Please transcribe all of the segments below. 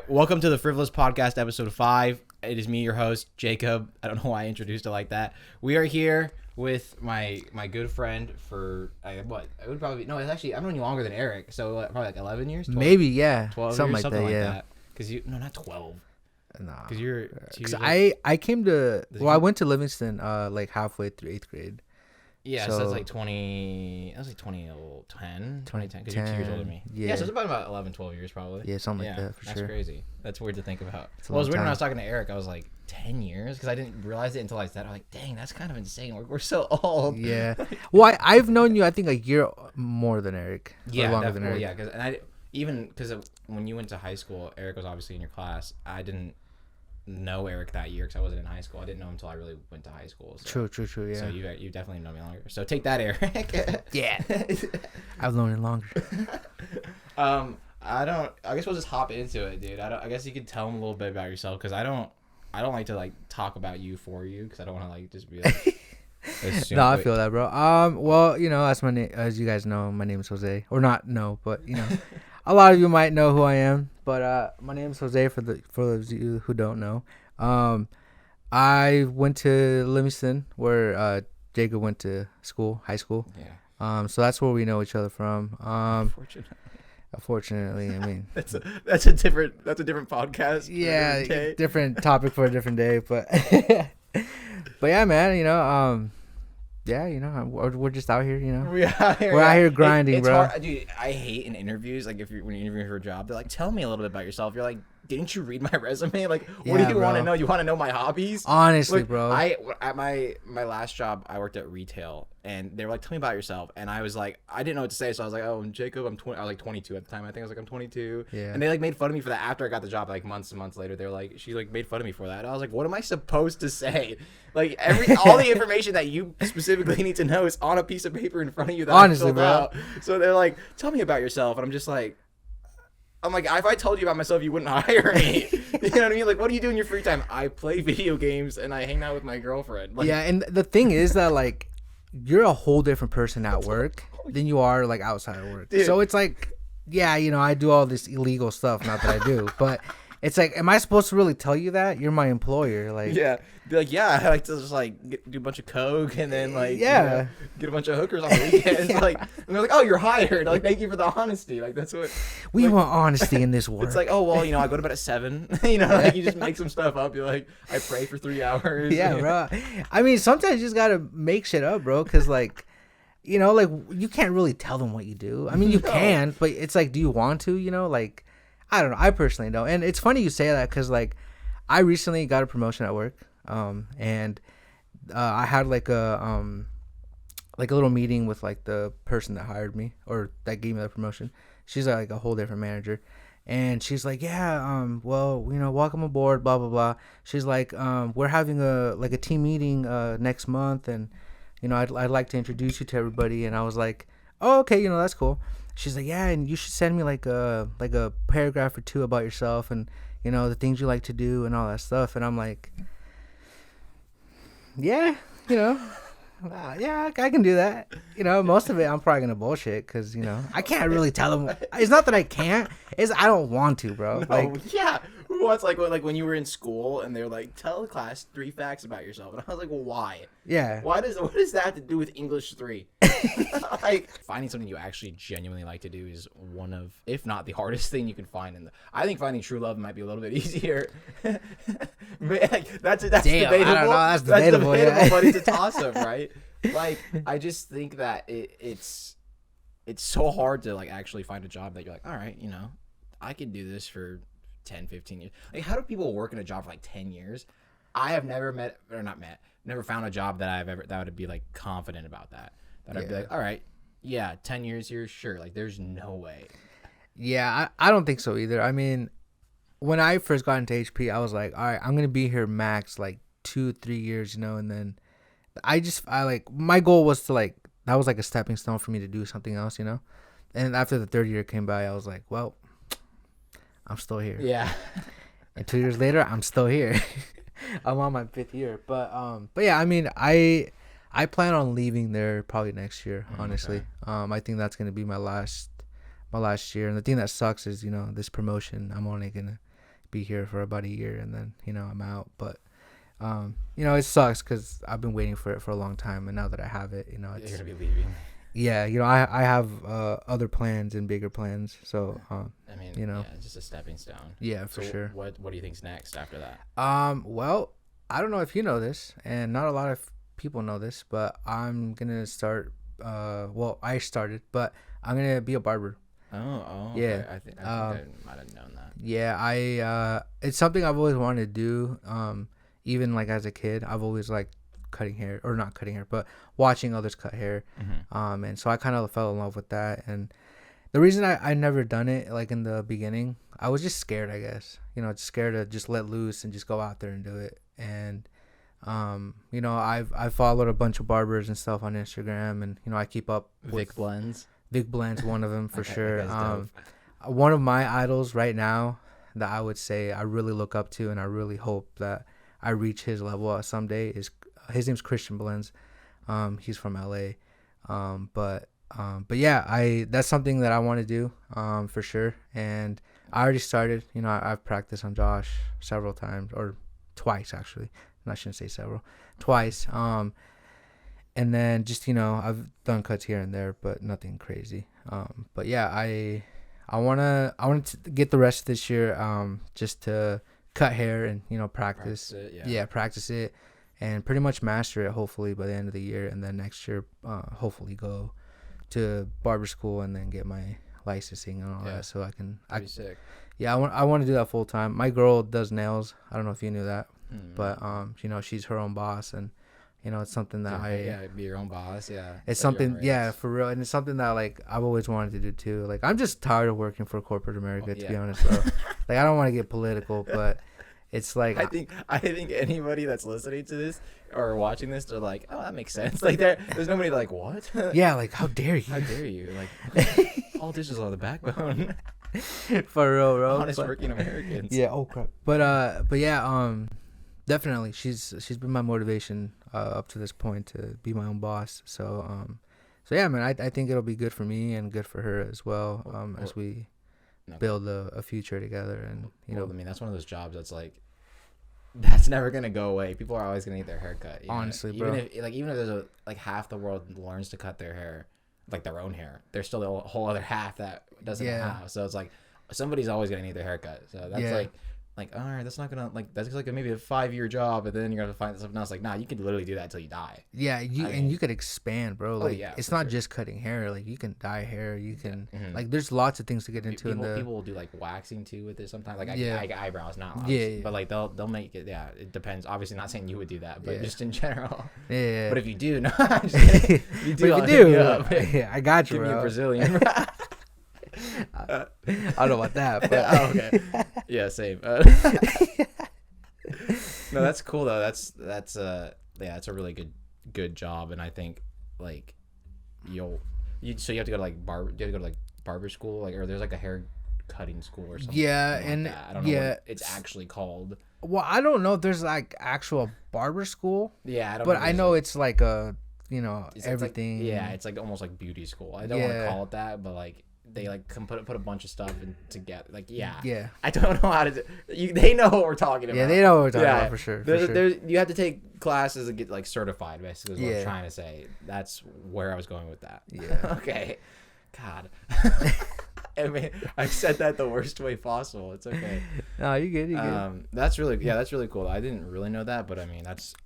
Welcome to the Frivolous Podcast, episode 5. It is me, your host, Jacob. I don't know why I introduced it like that. We are here with my good friend for, it would probably, no, it's actually, I've known you longer than Eric, so probably like 11 years? 12, Maybe, yeah. 12 something years, like something that, like yeah. that. Because you, no, not 12. Nah. Because you're... Cause I came to, I went to Livingston like halfway through 8th grade. Yeah, so that's like 2010, because you're 2 years older than me. Yeah, so it's about 11, 12 years probably. Yeah, something like that, for that's sure. That's crazy. That's weird to think about. Well, it was weird when I was talking to Eric. I was like, 10 years? Because I didn't realize it until I said it. I was like, dang, that's kind of insane. We're so old. Yeah. Well, I've known you, I think, a year more than Eric. Yeah, longer definitely. than Eric. Yeah, because when you went to high school, Eric was obviously in your class. I didn't know Eric that year because I wasn't in high school. I didn't know him until I really went to high school. So. True. Yeah. So you definitely know me longer. So take that, Eric. Yeah. I've known him longer. I guess we'll just hop into it, dude. I guess you could tell him a little bit about yourself because I don't like to like talk about you for you because I don't want to like just be like. No, I feel that, bro. Well, you know, as you guys know, my name is Jose, or not know, but you know, a lot of you might know who I am. But my name is Jose for those of you who don't know. I went to Livingston where Jacob went to school, high school. Yeah. So that's where we know each other from. Unfortunately, I mean, that's a different podcast. Yeah, different topic for a different day, but but yeah, man, you know, yeah, you know, we're just out here, you know. We're out here grinding, it's bro. Hard. Dude, I hate in interviews, like when you're interviewing for a job, they're like, tell me a little bit about yourself. You're like, didn't you read my resume? Like, what do you want to know? You want to know my hobbies? Honestly, like, bro. At my last job, I worked at retail, and they were like, tell me about yourself. And I was like, I didn't know what to say, so I was like, oh, I'm Jacob. I'm 20. I was like 22 at the time. I think I was like, I'm 22. Yeah. And they like made fun of me for that after I got the job. Like months and months later, they were like, she like made fun of me for that. And I was like, what am I supposed to say? Like all the information that you specifically need to know is on a piece of paper in front of you. That honestly, I filled bro. Out. So they're like, tell me about yourself, and I'm just like. I'm like, if I told you about myself, you wouldn't hire me. You know what I mean? Like, what do you do in your free time? I play video games and I hang out with my girlfriend. Like, yeah, and the thing is that, like, you're a whole different person at work than you are, like, outside of work. Dude. So it's like, yeah, you know, I do all this illegal stuff. Not that I do. But it's like, am I supposed to really tell you that? You're my employer. Like, yeah. Be like, yeah, I like to just, like, do a bunch of coke and then, like, yeah, you know, get a bunch of hookers on the weekends. Yeah. Like, and they're like, oh, you're hired. Like, thank you for the honesty. Like, that's what. We like, want honesty in this work. It's like, oh, well, you know, I go to bed at 7. You know, like, you just make some stuff up. You're like, I pray for 3 hours. Yeah, bro. I mean, sometimes you just got to make shit up, bro, because, like, you know, like, you can't really tell them what you do. I mean, you can, but it's like, do you want to, you know? Like, I don't know. I personally don't. And it's funny you say that because, like, I recently got a promotion at work. And I had like a little meeting with like the person that hired me or that gave me the promotion. She's like a whole different manager, and she's like, yeah, well, you know, welcome aboard, blah blah blah. She's like, we're having a team meeting next month, and you know, I'd like to introduce you to everybody. And I was like, oh, okay, you know, that's cool. She's like, yeah, and you should send me like a paragraph or 2 about yourself and you know the things you like to do and all that stuff. And I'm like, yeah, you know, yeah, I can do that. You know, most of it I'm probably gonna bullshit because you know I can't really tell them. It's not that I can't; it's I don't want to, bro. No, like, yeah, who wants like when you were in school and they're like, tell the class 3 facts about yourself, and I was like, well, why? Yeah. What does that have to do with English 3? Like finding something you actually genuinely like to do is one of, if not the hardest thing you can find. I think finding true love might be a little bit easier. But, like, that's damn, debatable. I don't know, that's debatable, yeah. But it's a toss up, right? Like I just think that it's so hard to like actually find a job that you're like, all right, you know, I could do this for 10, 15 years. Like, how do people work in a job for like 10 years? I have never never found a job that would be like confident about that. I'd be like, all right, yeah, 10 years here, sure. Like, there's no way. Yeah, I don't think so either. I mean, when I first got into HP, I was like, all right, I'm gonna be here max like 2-3 years, you know, and then I like my goal was to like that was like a stepping stone for me to do something else, you know. And after the 3rd year came by, I was like, well, I'm still here. Yeah. And 2 years later, I'm still here. I'm on my 5th year, but yeah, I mean, I plan on leaving there probably next year. Honestly, okay. I think that's gonna be my last year. And the thing that sucks is, you know, this promotion. I'm only gonna be here for about a year, and then I'm out. But it sucks because I've been waiting for it for a long time, and now that I have it, it's you're gonna be leaving. Yeah, I have other plans and bigger plans. So I mean, yeah, it's just a stepping stone. Yeah, for sure. What do you think's next after that? Well, I don't know if you know this, and not a lot of people know this, but I'm gonna start. Well, I started, but I'm gonna be a barber. Oh, yeah. Okay. I think I might have known that. Yeah, it's something I've always wanted to do. Even like as a kid, I've always liked cutting hair, or not cutting hair, but watching others cut hair. Mm-hmm. And so I kind of fell in love with that. And the reason I never done it like in the beginning, I was just scared, I guess. Just scared to just let loose and just go out there and do it. And I've followed a bunch of barbers and stuff on Instagram, and I keep up with Vic Blends. Vic Blends, one of them for sure. Dope. One of my idols right now that I would say I really look up to, and I really hope that I reach his level someday, is his name's Christian Blends. He's from LA. But yeah, that's something that I want to do for sure. And I already started. I've practiced on Josh several times, or twice actually. I shouldn't say several, twice. And then just I've done cuts here and there, but nothing crazy. But yeah, I want to get the rest of this year just to cut hair and practice it, practice it and pretty much master it, hopefully by the end of the year. And then next year hopefully go to barber school and then get my licensing and all that, so I can sick. Yeah, I want to do that full time. My girl does nails. I don't know if you knew that. But she's her own boss, and it's something that be your own boss. It's something for real, and it's something that like I've always wanted to do too. Like I'm just tired of working for corporate America, to be honest. Though. Like I don't want to get political, but it's like I think anybody that's listening to this or watching this, they're like, oh, that makes sense. Like there's nobody like, what? Yeah, like how dare you? How dare you? Like politicians are the backbone. For real, bro. Honest working Americans. Yeah. Oh crap. But yeah. Definitely, she's been my motivation up to this point to be my own boss. So yeah, man, I think it'll be good for me and good for her as well. As we build a future together, and I mean, that's one of those jobs that's like, that's never gonna go away. People are always gonna get their hair cut. Honestly, bro. Even if there's half the world learns to cut their hair, like their own hair, there's still a whole other half that doesn't know how. So it's like somebody's always gonna need their haircut. So that's like, all right, that's not gonna that's like maybe a 5-year job, and then you're gonna find something else. Like, nah, you can literally do that until you die. Yeah, you could expand, bro. Like, it's not sure. just cutting hair. Like, you can dye hair. You can like, there's lots of things to get into. People will do like waxing too with it sometimes. Like, eyebrows, not but like they'll make it. Yeah, it depends. Obviously, not saying you would do that, but just in general. Yeah. But if you do, no, you do. I got you, Give bro. me a Brazilian. I don't know about that, but okay. Yeah, same. No, that's cool though. That's it's a really good job, and I think like so you have to go to like barber school, like, or there's like a hair cutting school or something. Yeah, like and that. I don't know what it's actually called. Well, I don't know if there's like actual barber school. Yeah, I don't. But I know it's like a it's everything. Like, it's like almost like beauty school. I don't want to call it that, but like. They like can put a bunch of stuff in together. Like I don't know how to do. They know what we're talking about. Yeah, they know what we're talking about for sure. You have to take classes and get like certified. Basically, is what I'm trying to say. That's where I was going with that. Yeah. Okay. God. I mean, I said that the worst way possible. It's okay. No, you good. You good. That's really cool. I didn't really know that, but I mean,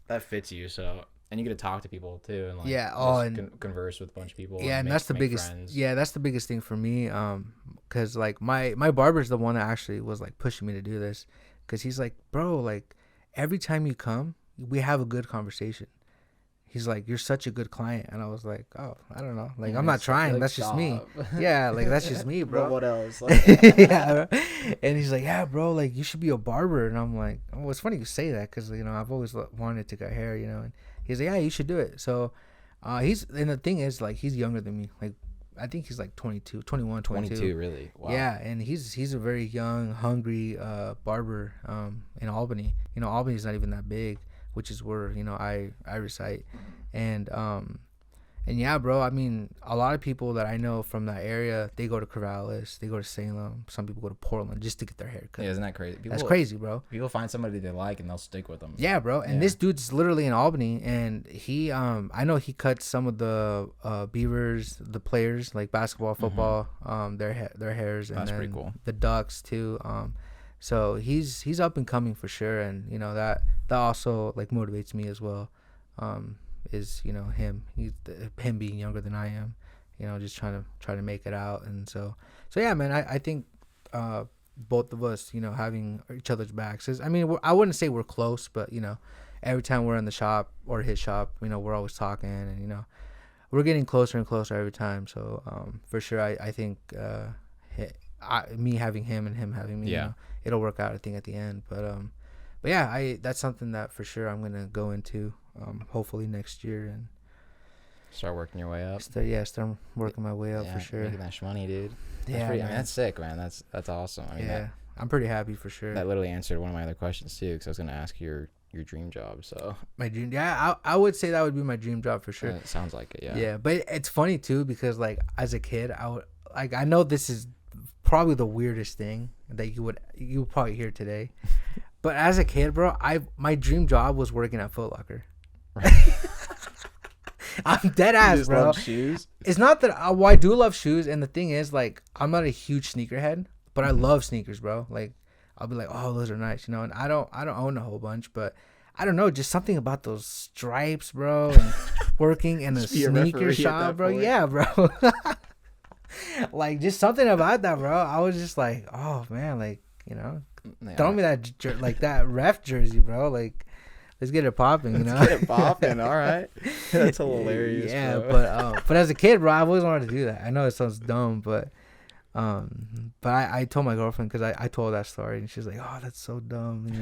that fits you. So. And you get to talk to people too, and like and converse with a bunch of people. Yeah, and that's the biggest. Friends. Yeah, that's the biggest thing for me. Cause like my barber's the one that actually was like pushing me to do this, cause he's like, bro, like every time you come, we have a good conversation. He's like, you're such a good client, and I was like, oh, I don't know, like I'm not trying. That's just me. Yeah, like that's just me, bro. But what else? Yeah, bro. And he's like, yeah, bro, like you should be a barber, and I'm like, oh, it's funny you say that, cause I've always wanted to cut hair, and. He's like, yeah, you should do it. So, and the thing is, like, he's younger than me. Like, I think he's like 22, 21, 22. 22, really? Wow. Yeah, and he's a very young, hungry barber in Albany. Albany's not even that big, which is where I reside, and And yeah, bro, I mean, a lot of people that I know from that area, they go to Corvallis, they go to Salem. Some people go to Portland just to get their hair cut. Yeah, isn't that crazy? That's crazy, bro. People find somebody they like and they'll stick with them. Yeah, bro. And this dude's literally in Albany, and he, I know he cuts some of the Beavers, the players, like basketball, football, their hairs, and that's then pretty cool. The Ducks too. So he's up and coming for sure, and you know that also like motivates me as well. Is you know him being younger than I am, you know, just trying to make it out. And so yeah, man, I think both of us, you know, having each other's backs is, I mean, I wouldn't say we're close, but you know, every time we're in the shop or his shop, you know, we're always talking, and you know, we're getting closer and closer every time. So for sure, I think me having him and him having me, you know, it'll work out, I think, at the end. But yeah, that's something that for sure I'm gonna go into hopefully next year and start working your way up. Start working my way up for sure. Making that money, dude. Yeah, I mean, that's sick, man. That's awesome. I mean, I'm pretty happy for sure. That literally answered one of my other questions too, because I was gonna ask your dream job. So my dream, I would say that would be my dream job for sure. It sounds like it, yeah. Yeah, but it's funny too because like as a kid, I know this is probably the weirdest thing that you would probably hear today, but as a kid, bro, my dream job was working at Foot Locker. I'm dead ass, bro. Love shoes? It's not that I do love shoes, and the thing is, like, I'm not a huge sneakerhead, but I love sneakers, bro. Like, I'll be like, oh, those are nice, you know. And I don't own a whole bunch, but I don't know, just something about those stripes, bro, and working in a sneaker shop, bro. Point. Yeah, bro. Like, just something about that, bro. I was just like, oh man, like, you know, throw me that ref jersey, bro. Like, let's get it popping, you know. Let's get it popping, all right. That's hilarious. Yeah, bro. but as a kid, bro, I always wanted to do that. I know it sounds dumb, but I told my girlfriend because I told that story, and she's like, "Oh, that's so dumb," you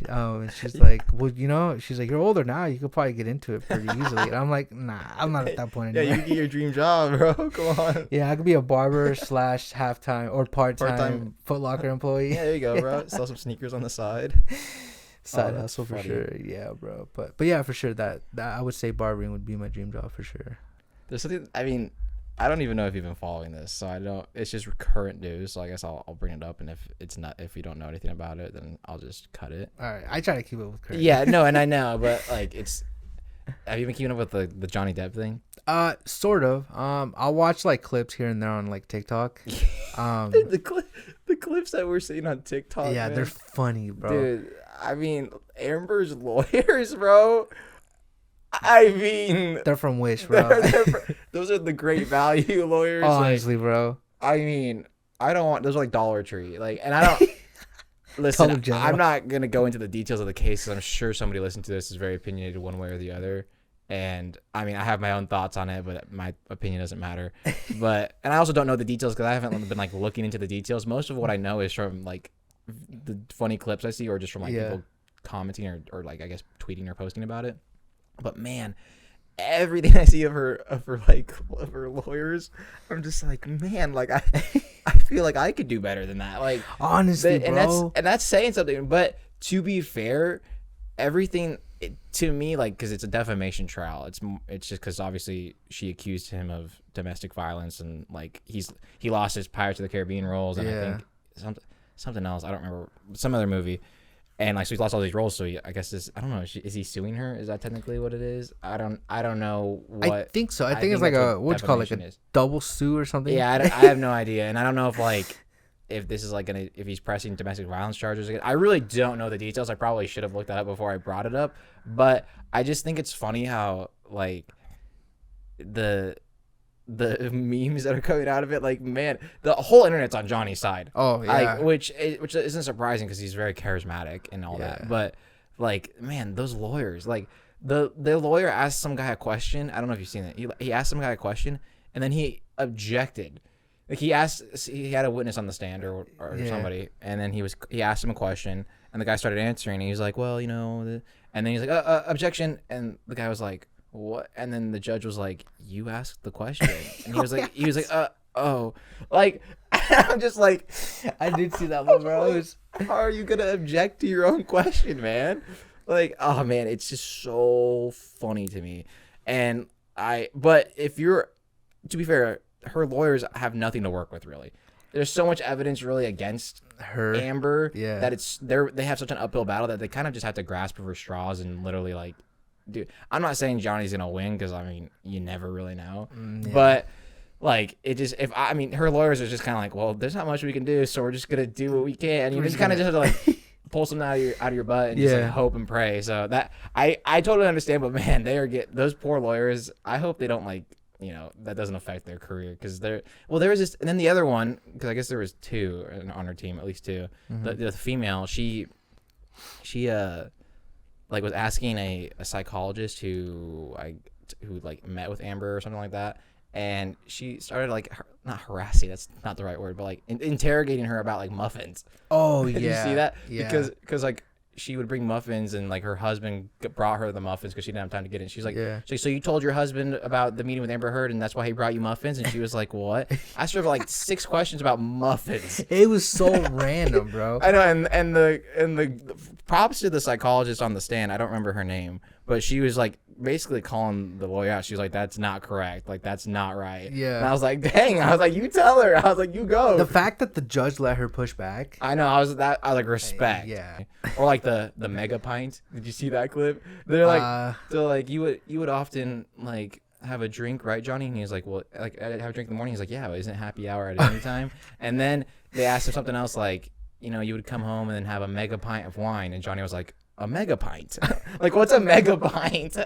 know. And she's like, "Well, you know," she's like, "You're older now. You could probably get into it pretty easily." And I'm like, "Nah, I'm not at that point anymore." Yeah, you get your dream job, bro. Come on. Yeah, I could be a barber / half-time or part-time Foot Locker employee. Yeah, there you go, bro. Sell some sneakers on the side. Side hustle for sure. Yeah, bro. But yeah, for sure that I would say barbering would be my dream job for sure. There's something, I mean, I don't even know if you've been following this, so I don't. It's just current news, so I guess I'll bring it up, and if you don't know anything about it, then I'll just cut it. All right, I try to keep it with current. Yeah, no, and I know, but like have you been keeping up with the Johnny Depp thing? Sort of. I'll watch like clips here and there on like TikTok. The clips that we're seeing on TikTok. Yeah, man, they're funny, bro. Dude, I mean, Amber's lawyers, bro. I mean, they're from Wish, bro. Those are the great value lawyers. Honestly, bro. I mean, I don't want. Those are like Dollar Tree, like, and I don't. Listen, I'm not gonna go into the details of the cases. I'm sure somebody listening to this is very opinionated one way or the other. And I mean, I have my own thoughts on it, but my opinion doesn't matter. And I also don't know the details because I haven't been like looking into the details. Most of what I know is from like the funny clips I see, or just from like people commenting or like I guess tweeting or posting about it. But man, everything I see of her lawyers, I'm just like, man, like I feel like I could do better than that. Like honestly, bro. And that's saying something. But to be fair, everything to me, like, because it's a defamation trial. It's just because obviously she accused him of domestic violence, and like he lost his Pirates of the Caribbean roles, and I think something else. I don't remember, some other movie. And like, so he's lost all these roles. So I guess I don't know. Is he suing her? Is that technically what it is? I don't know what. I think so. I think it's like a what you call it, like a double sue or something. Yeah, I have no idea, and I don't know if this is like if he's pressing domestic violence charges again. I really don't know the details. I probably should have looked that up before I brought it up. But I just think it's funny how like the memes that are coming out of it, like, man, the whole internet's on Johnny's side. Oh yeah, like, which isn't surprising because he's very charismatic and all that. But like, man, those lawyers, like the lawyer asked some guy a question. I don't know if you've seen it. He asked some guy a question and then he objected. Like he had a witness on the stand or somebody, and then he asked him a question, and the guy started answering, and he was like, well, you know, and then he's like, objection, and the guy was like, what? And then the judge was like, you asked the question, and he was like, oh, like, I'm just like, I did see that one, bro. Like, how are you gonna object to your own question, man? Like, oh man, it's just so funny to me, and But if you're, to be fair, her lawyers have nothing to work with really. There's so much evidence really against Her. Amber Yeah. that they have such an uphill battle that they kind of just have to grasp for straws and literally like, dude. I'm not saying Johnny's gonna win because I mean you never really know, Yeah. but like it just her lawyers are just kind of like, well, there's not much we can do, so we're just gonna do what we can. And you just kind of just have to like pull something out of your butt and just like hope and pray. So that I totally understand, but man, those poor lawyers. I hope they don't like. That doesn't affect their career because there was this, and then the other one, because I guess there was two on her team, at least two. Mm-hmm. The female, she like was asking a psychologist who like met with Amber or something like that, and she started like not harassing, that's not the right word, but like interrogating her about like muffins. Oh yeah. Did you see that? Yeah. Because like she would bring muffins and like her husband brought her the muffins because she didn't have time to get in. She's like, so you told your husband about the meeting with Amber Heard and that's why he brought you muffins? And she was like, what? I asked her like 6 questions about muffins. It was so random, bro. I know, and the props to the psychologist on the stand. I don't remember her name, but she was like basically calling the lawyer out. She was like, that's not correct. Like, that's not right. Yeah. And I was like, dang. I was like, you tell her. I was like, you go. The fact that the judge let her push back. I know. I was like, respect. Yeah. Or like the mega pint. Did you see that clip? They're like, you would often like have a drink, right, Johnny? And he was like, well, like I'd have a drink in the morning. He's like, yeah, but isn't it happy hour at any time? And then they asked him something else like, you would come home and then have a mega pint of wine. And Johnny was like, a mega pint? Like, what's a mega pint?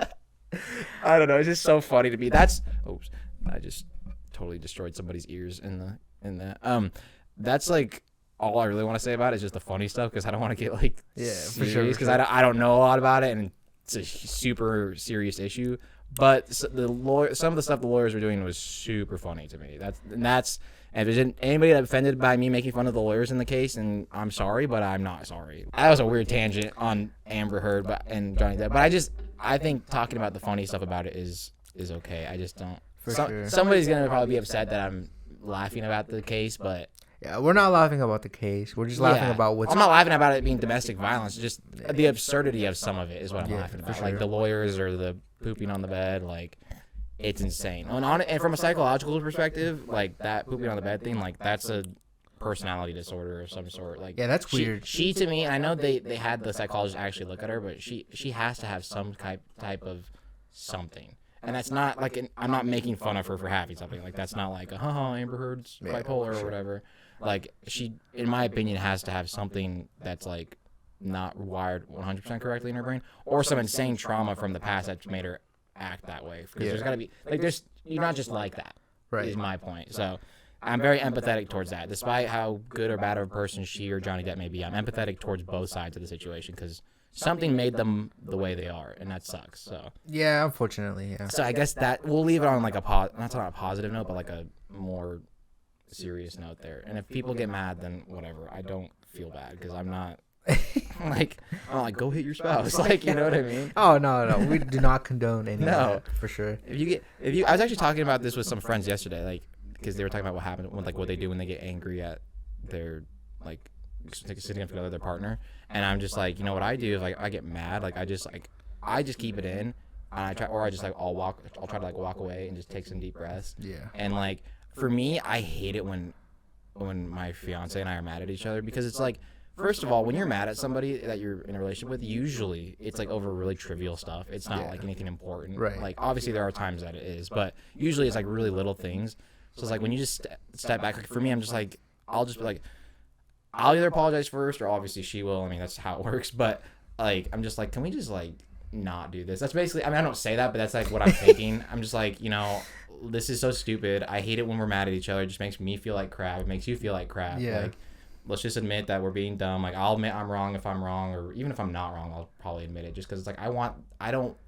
I don't know. It's just so funny to me. Oops, I just totally destroyed somebody's ears in that. That's like all I really want to say about it is just the funny stuff because I don't want to get like for sure because I don't know a lot about it and it's a super serious issue. But some of the stuff the lawyers were doing was super funny to me. And if there's anybody that's offended by me making fun of the lawyers in the case, and I'm sorry, but I'm not sorry. That was a weird tangent on Amber Heard and Johnny Depp. But I think talking about the funny stuff about it is okay. I just don't. Sure. Somebody's gonna probably be upset that I'm laughing about the case, but yeah, we're not laughing about the case. We're just laughing about what's. I'm not laughing about it being domestic violence. Just the absurdity of some of it is what I'm laughing about. Sure. Like the lawyers or the pooping on the bed, like. It's insane. And from a psychological perspective, like that pooping on the bed thing, like that's a personality disorder of some sort. Like that's weird. She to me, I know they had the psychologist actually look at her, but she has to have some type of something. And that's not like I'm not making fun of her for having something. Like that's not like Amber Heard's bipolar or whatever. Like she, in my opinion, has to have something that's like not wired 100% correctly in her brain, or some insane trauma from the past that's made her act that way, because there's got to be like you're not just like that, right? Is my point. So I'm very empathetic towards that, despite how good or bad of a person she or Johnny Depp may be. I'm empathetic towards both sides of the situation because something made them the way they are, and that sucks. So yeah, unfortunately, yeah. So I guess that we'll leave it on like not on a positive note, but like a more serious note there. And if people get mad, then whatever. I don't feel bad because I'm not. I'm like, go hit your spouse. Like, you know what I mean? Oh, no. We do not condone any of that, for sure. I was actually talking about this with some friends yesterday, like, because they were talking about what happened, like what they do when they get angry at their, like, significant other, their partner. And I'm just like, you know what I do if I get mad, like, I just keep it in, and I'll try to like walk away and just take some deep breaths. Yeah. And like, for me, I hate it when my fiance and I are mad at each other because it's like, first of all, when you're mad at somebody that you're in a relationship with, usually it's like over really trivial stuff. It's not like anything important. Right. Like obviously there are times that it is, but usually it's like really little things. So it's like when you just step back, like for me, I'm just like, I'll just be like, I'll either apologize first or obviously she will. I mean, that's how it works. But like, I'm just like, can we just like not do this? That's basically, I mean, I don't say that, but that's like what I'm thinking. I'm just like, this is so stupid. I hate it when we're mad at each other. It just makes me feel like crap. It makes you feel like crap. Yeah. Like, let's just admit that we're being dumb. Like, I'll admit I'm wrong if I'm wrong, or even if I'm not wrong, I'll probably admit it just because it's like,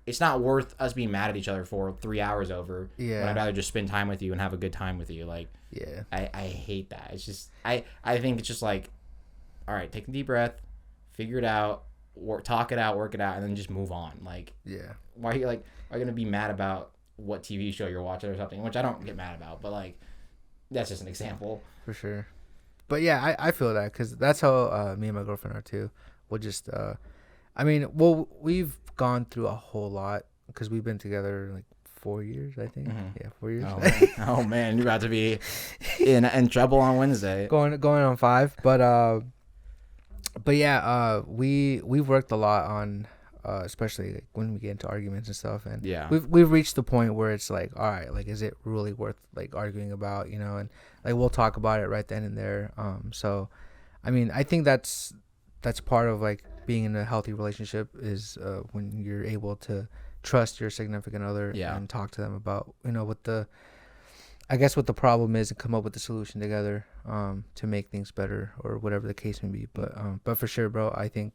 it's not worth us being mad at each other for 3 hours over. Yeah. When I'd rather just spend time with you and have a good time with you. Like, yeah. I hate that. It's just, I think it's just like, all right, take a deep breath, figure it out, talk it out, work it out, and then just move on. Like, yeah. Why are you going to be mad about what TV show you're watching or something, which I don't get mad about, but like, that's just an example. For sure. But yeah, I feel that because that's how me and my girlfriend are too. We'll just, we've gone through a whole lot because we've been together like 4 years, I think. Mm-hmm. Yeah, 4 years. Oh man. Oh man, you're about to be in trouble on Wednesday. going on 5, but yeah, we've worked a lot on, especially like when we get into arguments and stuff, and Yeah. we've reached the point where it's like, all right, like, is it really worth like arguing about, and like we'll talk about it right then and there. So, I mean, I think that's part of like being in a healthy relationship is when you're able to trust your significant other and talk to them about what the problem is and come up with the solution together to make things better or whatever the case may be. But for sure, bro, I think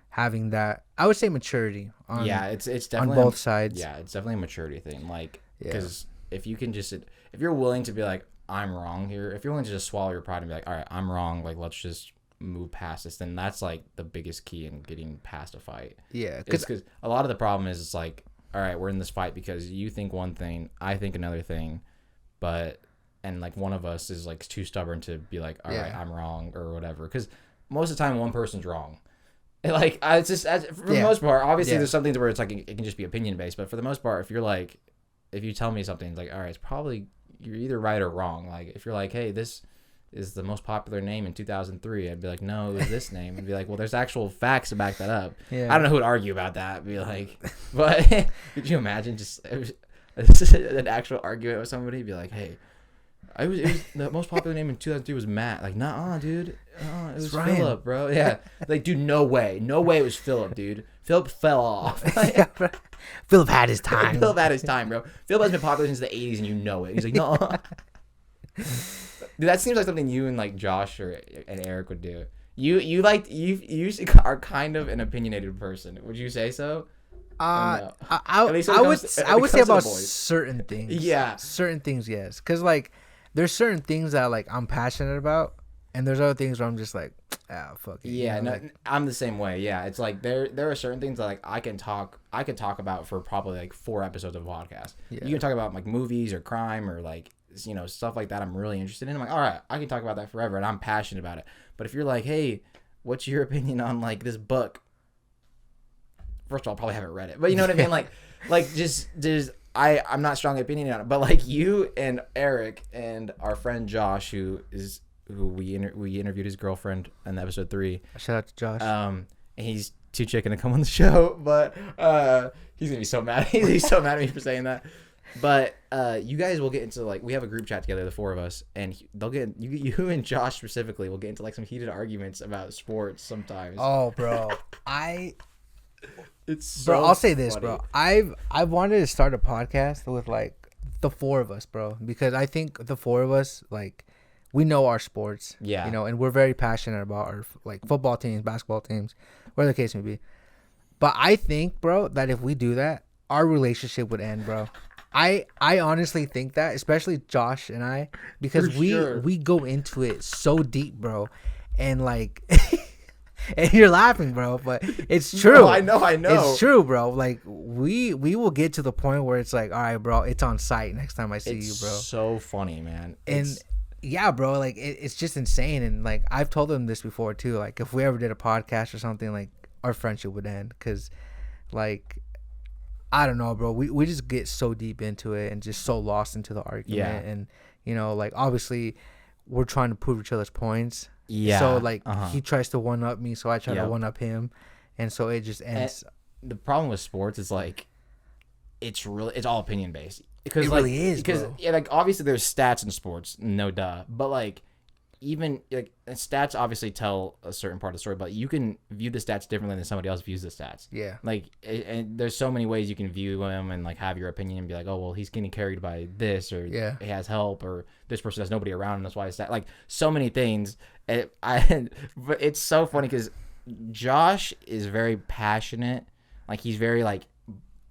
having that, I would say maturity on it's definitely on both sides. Yeah, it's definitely a maturity thing. Like, because if you're willing to be like, I'm wrong here, if you're willing to just swallow your pride and be like, all right, I'm wrong, like, let's just move past this, then that's like the biggest key in getting past a fight. Yeah, because a lot of the problem is it's like, all right, we're in this fight because you think one thing, I think another thing, and like one of us is like too stubborn to be like, all right, I'm wrong or whatever. Because most of the time, one person's wrong. And like, it's just for the most part. Obviously, there's some things where it's like it can just be opinion based, but for the most part, if you tell me something, it's like, all right, it's probably you're either right or wrong. Like if you're like, hey, this is the most popular name in 2003, I'd be like, no, it was this name. I'd be like, well, there's actual facts to back that up. I don't know who would argue about that. I'd be like, but could you imagine just an actual argument with somebody? Be like, hey, it was the most popular name in 2003 was Matt. Like, nah, dude, it was Philip, bro. Yeah, like, dude, no way it was Philip, dude. Philip fell off. Philip had his time. Philip had his time, bro. Philip has been popular since the 80s, and you know it. He's like, no. Dude, that seems like something you and like Josh and Eric would do. You are kind of an opinionated person. Would you say so? No? I would say about certain things. Yeah, certain things, yes. Because like, there's certain things that like I'm passionate about, and there's other things where I'm just like, fuck it. Yeah, I'm the same way. Yeah, it's like there are certain things that like I can talk about for probably like 4 episodes of a podcast. Yeah. You can talk about like movies or crime or like, stuff like that I'm really interested in. I'm like, all right, I can talk about that forever and I'm passionate about it. But if you're like, hey, what's your opinion on like this book? First of all, I probably haven't read it, but you know what I mean? Like just I'm not strongly opinionated on it, but like you and Eric and our friend Josh, who we interviewed his girlfriend in episode 3. Shout out to Josh. And he's too chicken to come on the show, but he's gonna be so mad. He's so mad at me for saying that. But you guys will get into like, we have a group chat together, the 4 of us, and they'll get you and Josh specifically will get into like some heated arguments about sports sometimes. Oh, bro, I'll say this, bro. I've wanted to start a podcast with like the 4 of us, bro, because I think the 4 of us, like, we know our sports, and we're very passionate about our like football teams, basketball teams, whatever the case may be. But I think, bro, that if we do that, our relationship would end, bro. I honestly think that, especially Josh and I, because we go into it so deep, bro, and like, and you're laughing, bro, but it's true. No, I know, it's true, bro. Like we will get to the point where it's like, all right, bro, it's on site next time I see you, bro. So funny, man. And yeah, bro, like it's just insane. And like I've told them this before too. Like if we ever did a podcast or something, like our friendship would end because, like, I don't know, bro. We just get so deep into it and just so lost into the argument. And, like, obviously, we're trying to prove each other's points. Yeah. So, like, he tries to one-up me, so I try to one-up him. And so it just ends. And the problem with sports is, like, it's all opinion-based. Because, it really is, bro. Yeah, like, obviously, there's stats in sports. No duh. But, like, even like stats obviously tell a certain part of the story, but you can view the stats differently than somebody else views the stats. Yeah. Like, and there's so many ways you can view them and like have your opinion and be like, oh, well, he's getting carried by this, or he has help, or this person has nobody around, and that's why it's that. Like, so many things. But it's so funny because Josh is very passionate. Like, he's very like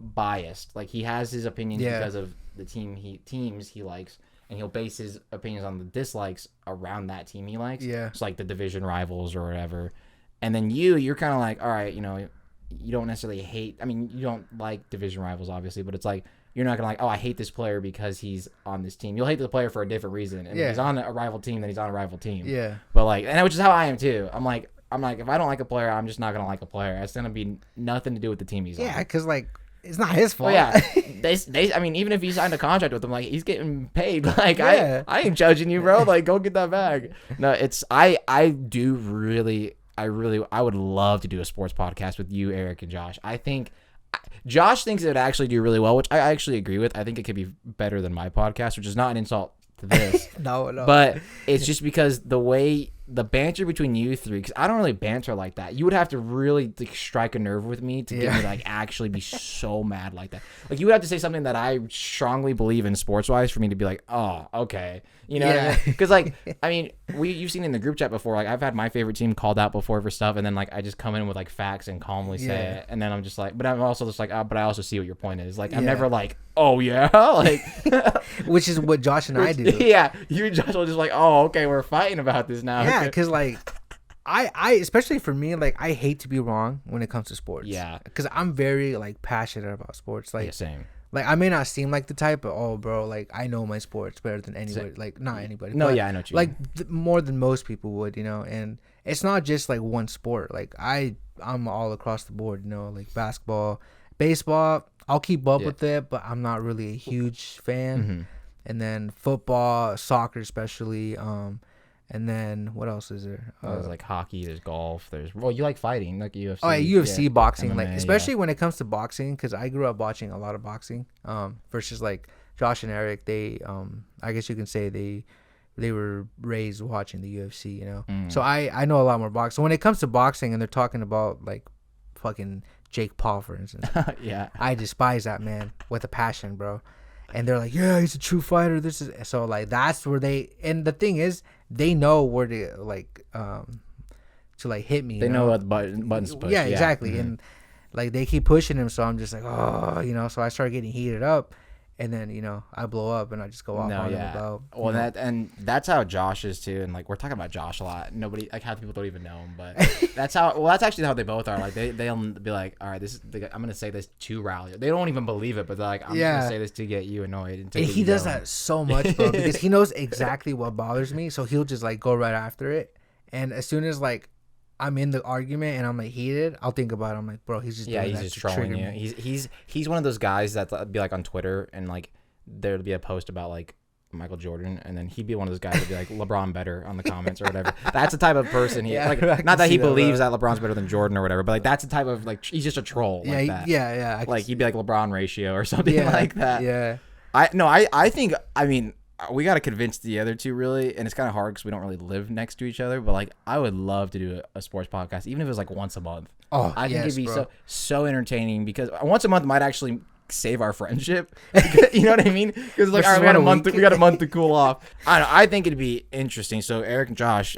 biased. Like, he has his opinions because of the teams he likes. And he'll base his opinions on the dislikes around that team he likes. Yeah. It's like the division rivals or whatever. And then you're kind of like, all right, you don't necessarily hate. I mean, you don't like division rivals, obviously, but it's like, you're not going to like, oh, I hate this player because he's on this team. You'll hate the player for a different reason. And if he's on a rival team, then he's on a rival team. Yeah. But like, and which is how I am too. I'm like, if I don't like a player, I'm just not going to like a player. It's going to be nothing to do with the team he's on. Yeah, because like, it's not his fault. Well, yeah, I mean, even if he signed a contract with them, like he's getting paid. Like Yeah. I ain't judging you, bro. Like go get that bag. No, it's I would love to do a sports podcast with you, Eric, and Josh. I think Josh thinks it would actually do really well, which I actually agree with. I think it could be better than my podcast, which is not an insult to this. No. But it's just because the way the banter between you three, because I don't really banter like that. You would have to really like, strike a nerve with me to get me to like actually be so mad like that. Like you would have to say something that I strongly believe in sports wise for me to be like, oh, okay, you know, because like I mean, you've seen in the group chat before. Like I've had my favorite team called out before for stuff, and then like I just come in with like facts and calmly say it, and then I'm just like, but I'm also just like, but I also see what your point is. Like I'm never like, oh yeah, like, which is what Josh and I do. Yeah, you and Josh will just like, oh okay, we're fighting about this now. Yeah, because like I especially for me, like I hate to be wrong when it comes to sports. Yeah, because I'm very like passionate about sports. Like same. Like I may not seem like the type, but oh, bro, like I know my sports better than anybody. Like not anybody. No, but, yeah, I know what you like mean. More than most people would, you know. And it's not just like one sport. Like I'm all across the board, you know. Like basketball, baseball, I'll keep up with it, but I'm not really a huge fan. Mm-hmm. And then football, soccer, especially. And then what else is there? There's like hockey, there's golf, you like fighting, like UFC. Oh yeah, UFC, boxing, MMA, like especially when it comes to boxing, because I grew up watching a lot of boxing. Versus like Josh and Eric, they I guess you can say they were raised watching the UFC, you know. So I know a lot more boxing. So when it comes to boxing and they're talking about like fucking Jake Paul, for instance, yeah, I despise that man with a passion, bro. And they're like, yeah, he's a true fighter. This is so like that's where and the thing is, they know where to like to like hit me. They know what buttons to push. Yeah, exactly. And like they keep pushing him, so I'm just like, oh, you know. So I start getting heated up, and then you know I blow up and I just go off on him about. Well, that's how Josh is too, and like we're talking about Josh a lot. Nobody like half the people don't even know him, but that's how. Well, that's actually how they both are. Like they'll be like, all right, I'm gonna say this to rally. They don't even believe it, but they're like, I'm just gonna say this to get you annoyed. And he does that so much, bro, because he knows exactly what bothers me, so he'll just like go right after it. And as soon as like I'm in the argument and I'm like heated, I'll think about it. I'm like, bro, he's just doing that just to trolling trigger you. me. He's one of those guys that be like on Twitter and like there'd be a post about like Michael Jordan, and then he'd be one of those guys that'd be like LeBron better on the comments or whatever. That's the type of person he like. Not that he believes that LeBron's better than Jordan or whatever, but like that's the type of like he's just a troll. Yeah, like that. Yeah. Like he'd be like LeBron ratio or something like that. Yeah. I think we got to convince the other two really, and it's kind of hard because we don't really live next to each other. But like, I would love to do a sports podcast, even if it was like once a month. Oh, I think it'd be bro. so entertaining because once a month might actually save our friendship. You know what I mean? Because like, all right, we got a month to cool off. I think it'd be interesting. So Eric and Josh,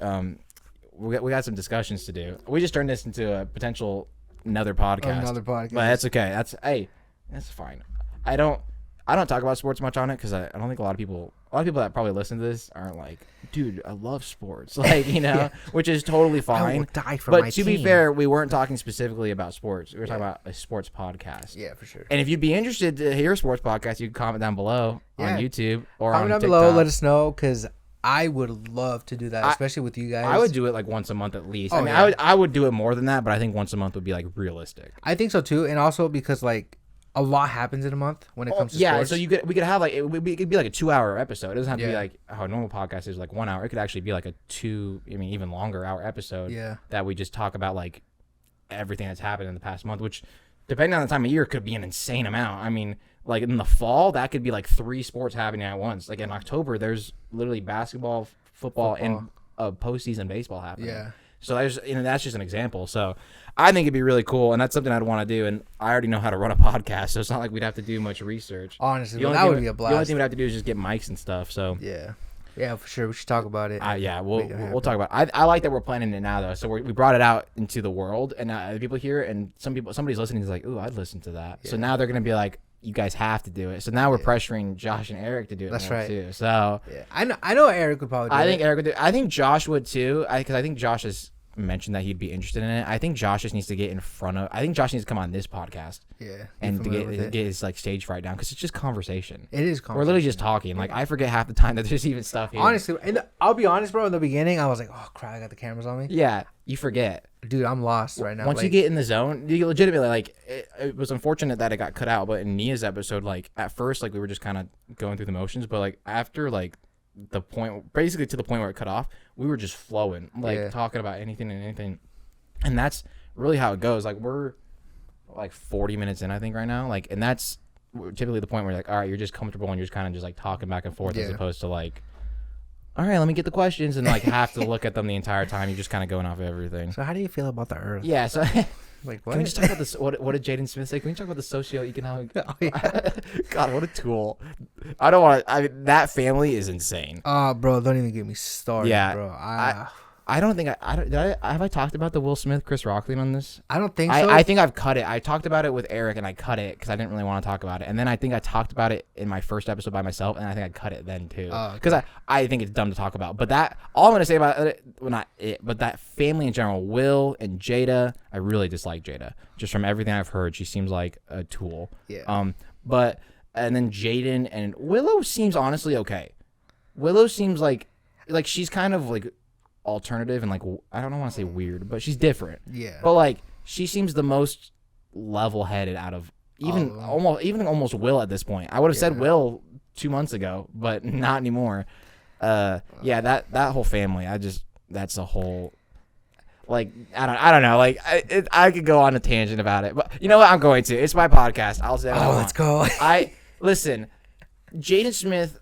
we got some discussions to do. We just turned this into a potential another podcast. But that's okay. That's fine. I don't talk about sports much on it because I don't think a lot of people that probably listen to this aren't like, dude, I love sports, like, you know, which is totally fine. I will die for but my to team. be fair, we weren't talking specifically about sports. We were talking about a sports podcast. Yeah, for sure. And if you'd be interested to hear a sports podcast, you can comment down below on YouTube or on down TikTok. below. Let us know because I would love to do that, especially with you guys. I would do it like once a month at least. I would do it more than that, but I think once a month would be like realistic. I think so too, and also because like a lot happens in a month when it comes to sports. So we could have like it'd be like a 2-hour episode. It doesn't have to be like how a normal podcast is like 1 hour. It could actually be like a even longer hour episode. Yeah. That we just talk about like everything that's happened in the past month, which depending on the time of year could be an insane amount. I mean, like in the fall, that could be like 3 sports happening at once. Like in October, there's literally basketball, football. And postseason baseball happening. Yeah. So that's just an example. So I think it'd be really cool, and that's something I'd want to do. And I already know how to run a podcast, so it's not like we'd have to do much research. Honestly, that would be a blast. The only thing we'd have to do is just get mics and stuff. So yeah, for sure. We should talk about it. We'll talk about it. I like that we're planning it now though. So we brought it out into the world, and people hear it, and somebody's listening is like, ooh, I'd listen to that. Yeah. So now they're gonna be like, you guys have to do it. So now we're pressuring Josh and Eric to do it. That's right too. So I know Eric would probably do it. I think Eric would do it. I think Josh would too. Because I think Josh has mentioned that he'd be interested in it. I think Josh just needs to get in front of. I think Josh needs to come on this podcast. Yeah. And to get his like stage fright down because it's just conversation. It is conversation. We're literally just talking. Like I forget half the time that there's even stuff here. Honestly, and I'll be honest, bro. In the beginning, I was like, oh crap, I got the cameras on me. Yeah, you forget. Dude, I'm lost right now. Once you get in the zone, you legitimately like. It was unfortunate that it got cut out, but in Nia's episode, like at first, like we were just kind of going through the motions, but like after like the point, basically to the point where it cut off, we were just flowing, like talking about anything and anything, and that's really how it goes. Like we're like 40 minutes in, I think, right now, like, and that's typically the point where you're like, all right, you're just comfortable and you're just kind of just like talking back and forth as opposed to like, all right, let me get the questions and like have to look at them the entire time. You're just kind of going off of everything. So how do you feel about the Earth? Yeah, so like what? Can we just talk about this? What did Jaden Smith say? Can we talk about the socioeconomic? Oh, yeah. God, what a tool! I don't want. That family is insane. Bro, don't even get me started. Yeah, bro. I don't think have I talked about the Will Smith Chris Rock thing on this? I don't think so. I think I've cut it. I talked about it with Eric and I cut it because I didn't really want to talk about it. And then I think I talked about it in my first episode by myself, and I think I cut it then too because I think it's dumb to talk about. But that all I'm gonna say about it, well, not it, but that family in general, Will and Jada, I really dislike Jada. Just from everything I've heard, she seems like a tool. Yeah. But and then Jaden and Willow seems honestly okay. Willow seems like she's kind of like alternative and like I don't want to say weird, but she's different. Yeah. But like she seems the most level-headed out of almost Will at this point. I would have said Will 2 months ago, but not anymore. Yeah, that whole family. That's a whole. Like I don't know. Like I could go on a tangent about it, but you know what? I'm going to. It's my podcast. I'll say. Let's go. Listen. Jaden Smith.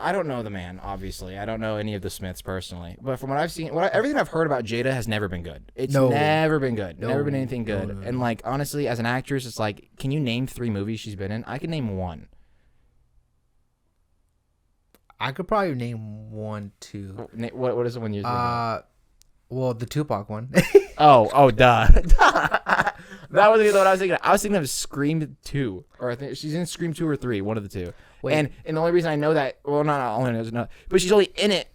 I don't know the man, obviously. I don't know any of the Smiths personally. But from what I've seen, everything I've heard about Jada has never been good. It's never been good. Never been anything good. No. And, like, honestly, as an actress, it's like, can you name 3 movies she's been in? I can name 1. I could probably name 1, 2. What is the one you're thinking? Well, the Tupac one. oh, duh. That wasn't what I was thinking. I was thinking of Scream 2. Or I think she's in Scream 2 or 3, one of the two. Wait. And the only reason I know that, well, not only knows no, but she's only in it.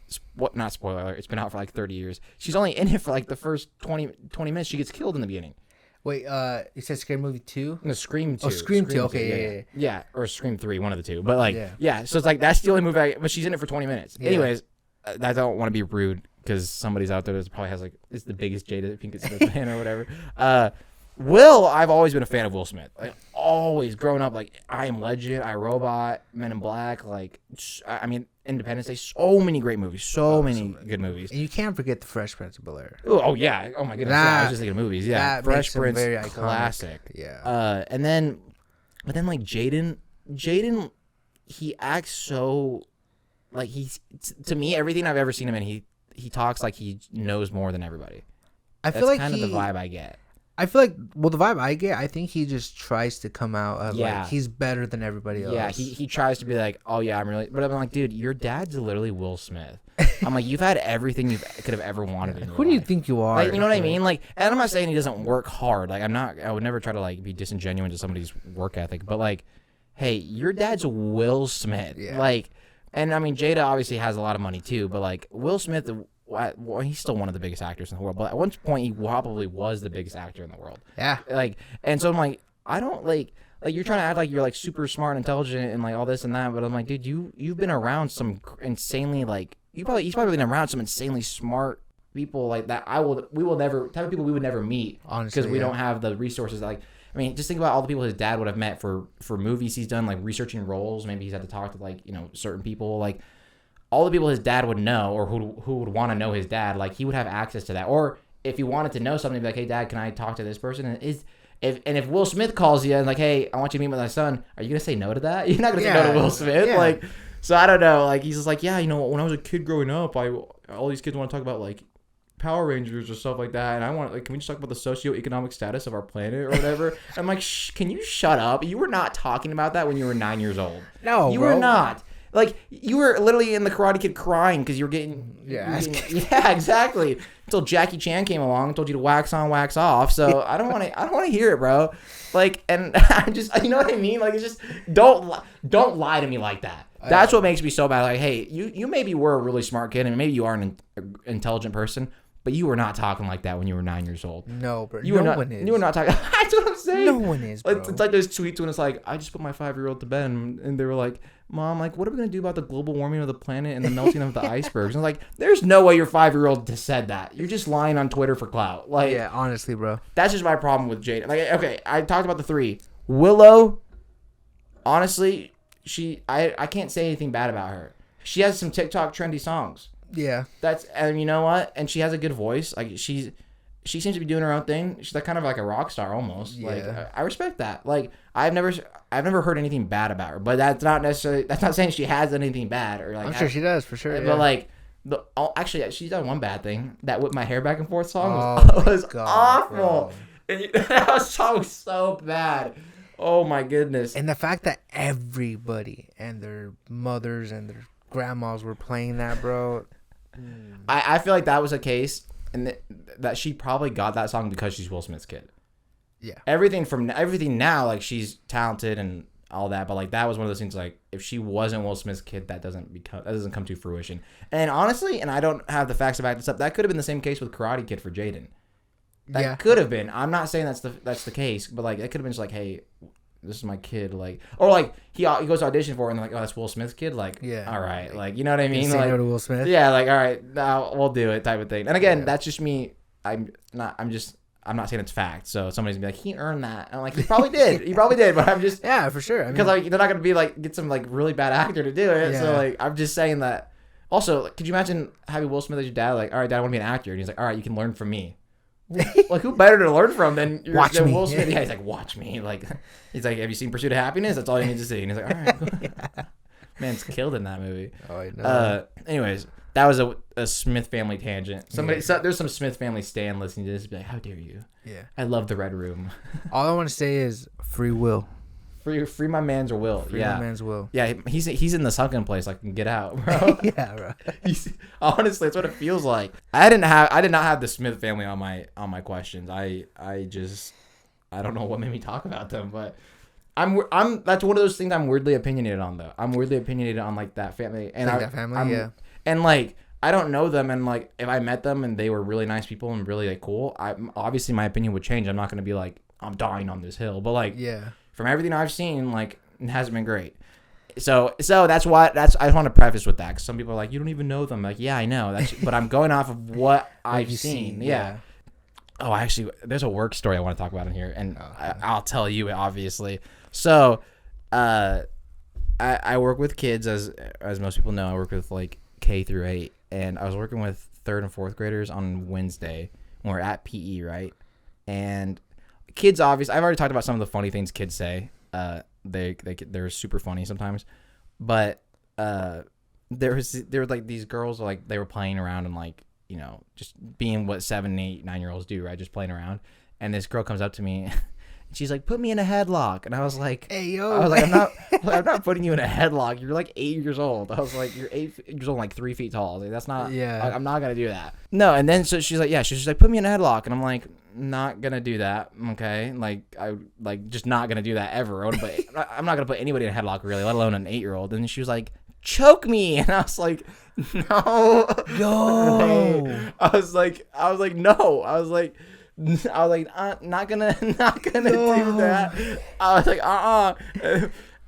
Not spoiler alert. It's been out for like 30 years. She's only in it for like the first 20 minutes. She gets killed in the beginning. Wait, you said Scary Movie 2? No, Scream 2. Oh, Scream 2. Okay, yeah. Or Scream 3, one of the two. But like, yeah. So it's like that's the only movie. But she's in it for 20 minutes. Yeah. Anyways, I don't want to be rude because somebody's out there that probably has like it's the biggest Jada Pinkett Smith fan or whatever. Will, I've always been a fan of Will Smith. Like always, growing up, like I Am Legend, I, Robot, Men in Black. Like I mean, Independence Day. So many great movies. So many good movies. And you can't forget the Fresh Prince of Bel-Air. Oh yeah. Oh my goodness. I was just thinking of movies. Yeah. Fresh Prince, very classic. Yeah. But then like Jaden, he acts so like to me everything I've ever seen him in. He talks like he knows more than everybody. I feel like kind of the vibe I get. I feel like, well, the vibe I get, I think he just tries to come out of like he's better than everybody else. Yeah, he tries to be like, oh yeah, I'm really, but I'm like, dude, your dad's literally Will Smith. I'm like, you've had everything you could have ever wanted in your Who do you think you are? Like, you know what I mean? Like, and I'm not saying he doesn't work hard. Like, I would never try to like be disingenuous to somebody's work ethic, but like, hey, your dad's Will Smith. Yeah. Like, and I mean, Jada obviously has a lot of money too, but like Will Smith. Well, he's still one of the biggest actors in the world, but at one point he probably was the biggest actor in the world. Yeah. Like, and so I'm like, I don't like you're trying to act like you're like super smart and intelligent and like all this and that, but I'm like, dude, you've been around some insanely like he's probably been around some insanely smart people like that. We will never type of people we would never meet because we don't have the resources. Like, I mean, just think about all the people his dad would have met for movies he's done, like researching roles. Maybe he's had to talk to like certain people like. All the people his dad would know or who would want to know his dad, like he would have access to that. Or if he wanted to know something, be like, hey, dad, can I talk to this person? And if Will Smith calls you and like, hey, I want you to meet with my son, are you going to say no to that? You're not going to say no to Will Smith. Yeah. Like, so I don't know. Like, he's just like, yeah, when I was a kid growing up, all these kids want to talk about like Power Rangers or stuff like that. And I want, like, can we just talk about the socioeconomic status of our planet or whatever? I'm like, can you shut up? You were not talking about that when you were 9 years old. No, you were not. Like, you were literally in the Karate Kid crying because you were getting... Yeah, exactly. Until Jackie Chan came along and told you to wax on, wax off. So, I don't want to hear it, bro. Like, and I'm just... You know what I mean? Like, it's just... Don't lie to me like that. That's what makes me so bad. Like, hey, you maybe were a really smart kid and maybe you are an intelligent person, but you were not talking like that when you were 9 years old. No, bro. No one is. You were not talking... That's what I'm saying. No one is, bro. It's like those tweets when it's like, I just put my 5-year-old to bed and they were like... Mom, like, what are we going to do about the global warming of the planet and the melting of the icebergs? And I'm like, there's no way your 5-year-old said that. You're just lying on Twitter for clout. Like, yeah, honestly, bro. That's just my problem with Jade. Like, okay, I talked about the 3. Willow, honestly, I can't say anything bad about her. She has some TikTok trendy songs. Yeah. And you know what? And she has a good voice. Like, she seems to be doing her own thing. She's like kind of like a rock star almost. Yeah. Like, I respect that. Like, I've never heard anything bad about her, but that's not saying she has anything bad or like. I'm sure she does for sure. But yeah. like, actually, she's done one bad thing. That Whip My Hair Back and Forth song was awful. That song was so bad. Oh my goodness. And the fact that everybody and their mothers and their grandmas were playing that, bro. I feel like that was a case, and that she probably got that song because she's Will Smith's kid. Yeah. Everything now, like, she's talented and all that, but like that was one of those things. Like, if she wasn't Will Smith's kid, that doesn't come to fruition. And honestly, and I don't have the facts to back this up, that could have been the same case with Karate Kid for Jaden. That could have been. I'm not saying that's the case, but like it could have been just like, hey, this is my kid, like, or like he goes to audition for it and they're like, oh, that's Will Smith's kid, like, yeah, all right, like, you know what I mean, say like, no to Will Smith. Yeah, like, all right, now we'll do it, type of thing. And again, that's just me. I'm not saying it's fact. So somebody's gonna be like, he earned that. And I'm like, he probably did. He probably did. But I'm just, yeah, for sure. Because like they're not gonna be like get some like really bad actor to do it. Yeah. So like I'm just saying that. Also, could you imagine having Will Smith as your dad? Like, all right, Dad, I want to be an actor, and he's like, all right, you can learn from me. Like, who better to learn from than Will Smith? Yeah, he's like, watch me. Like, he's like, have you seen Pursuit of Happiness? That's all you need to see. And he's like, all right, yeah. Man's killed in that movie. Oh, I know. Anyways, that was a Smith family tangent. There's some Smith family stan listening to this, be like, how dare you? Yeah, I love the Red Room. All I want to say is free Will. Free my man's Will. Free my man's Will. Yeah, he's in the sunken place. I can get out, bro. Yeah, bro. Honestly, that's what it feels like. I did not have the Smith family on my questions. I don't know what made me talk about them, but I'm that's one of those things I'm weirdly opinionated on, though. I'm weirdly opinionated on like that family and that family, yeah. And like I don't know them, and like if I met them and they were really nice people and really like cool, obviously my opinion would change. I'm not gonna be like I'm dying on this hill, but like yeah. From everything I've seen, like, it hasn't been great. So that's why I just want to preface with that, because some people are like, you don't even know them. Like, yeah, I know. But I'm going off of what I've seen. Yeah. Oh, actually, there's a work story I want to talk about in here, and I'll tell you, obviously. So, I work with kids, as most people know. I work with like K through 8, and I was working with 3rd and 4th graders on Wednesday when we're at PE, right? And kids, obviously, I've already talked about some of the funny things kids say. They're super funny sometimes, but there were like these girls, like they were playing around and like, you know, just being what 7, 8, 9-year-olds do, right? Just playing around. And this girl comes up to me and she's like, put me in a headlock. And I was like, hey, yo. I was like, I'm not putting you in a headlock. You're like 8 years old. I was like, you're 8 years old, like 3 feet tall. Like, that's not, yeah. I'm not going to do that. No. And then so she's like, yeah, she's like, put me in a headlock. And I'm like, not going to do that. Okay. Like, I like just not going to do that ever. But I'm not going to put anybody in a headlock really, let alone an 8-year-old. And she was like, choke me. And I was like, no. I was like, no. I was like, not gonna do that. I was like,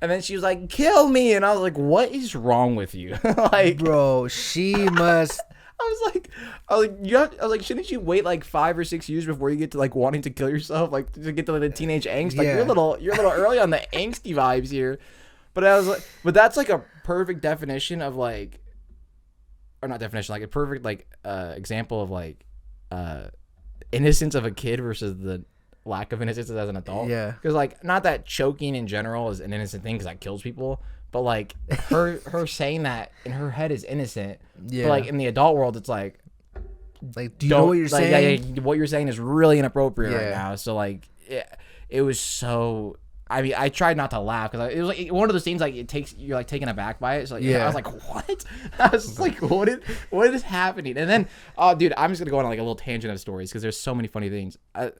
and then she was like, kill me. And I was like, what is wrong with you? Like, bro, she must. I was like, shouldn't you wait like 5 or 6 years before you get to like wanting to kill yourself, like to get to like, the teenage angst? Like, you're a little early on the angsty vibes here. But I was like, but that's like a perfect definition of like, or not definition, like a perfect like example of like innocence of a kid versus the lack of innocence as an adult. Yeah. Because like, not that choking in general is an innocent thing because that kills people, but like her saying that in her head is innocent. Yeah. But like in the adult world, it's like do you know what you're saying? Yeah, what you're saying is really inappropriate right now. So like, it was so. I mean, I tried not to laugh because it was like one of those things like you're like taken aback by it. So like, yeah. I was like, what? I was like, what is happening? And then, oh, dude, I'm just gonna go on like a little tangent of stories because there's so many funny things. I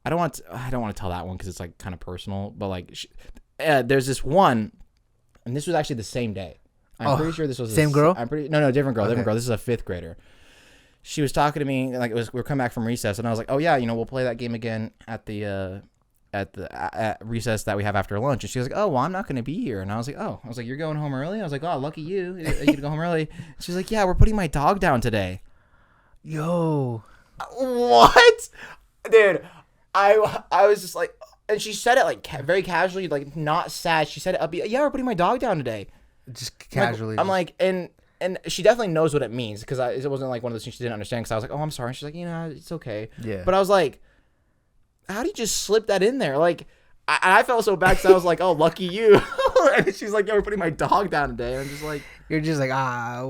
don't want to tell that one because it's like kind of personal. But like, there's this one, and this was actually the same day. I'm pretty sure this was same girl. No, different girl. Okay. Different girl. This is a 5th grader. She was talking to me, and like we were coming back from recess, and I was like, oh yeah, you know, we'll play that game again at the at recess that we have after lunch, and she was like, "Oh, well, I'm not going to be here." And I was like, "You're going home early?" I was like, "Oh, lucky you. You get to go home early." She's like, "Yeah, we're putting my dog down today." Yo, what, dude? I was just like, and she said it like very casually, like not sad. She said it upbeat. Yeah, we're putting my dog down today. Just casually. I'm like, and she definitely knows what it means, because it wasn't like one of those things she didn't understand. Because I was like, "Oh, I'm sorry." And she's like, "It's okay." Yeah. But I was like, how do you just slip that in there? Like, I felt so bad, because I was like, "Oh, lucky you." And she's like, "Yeah, we're putting my dog down today." And I'm just like, you're just like, I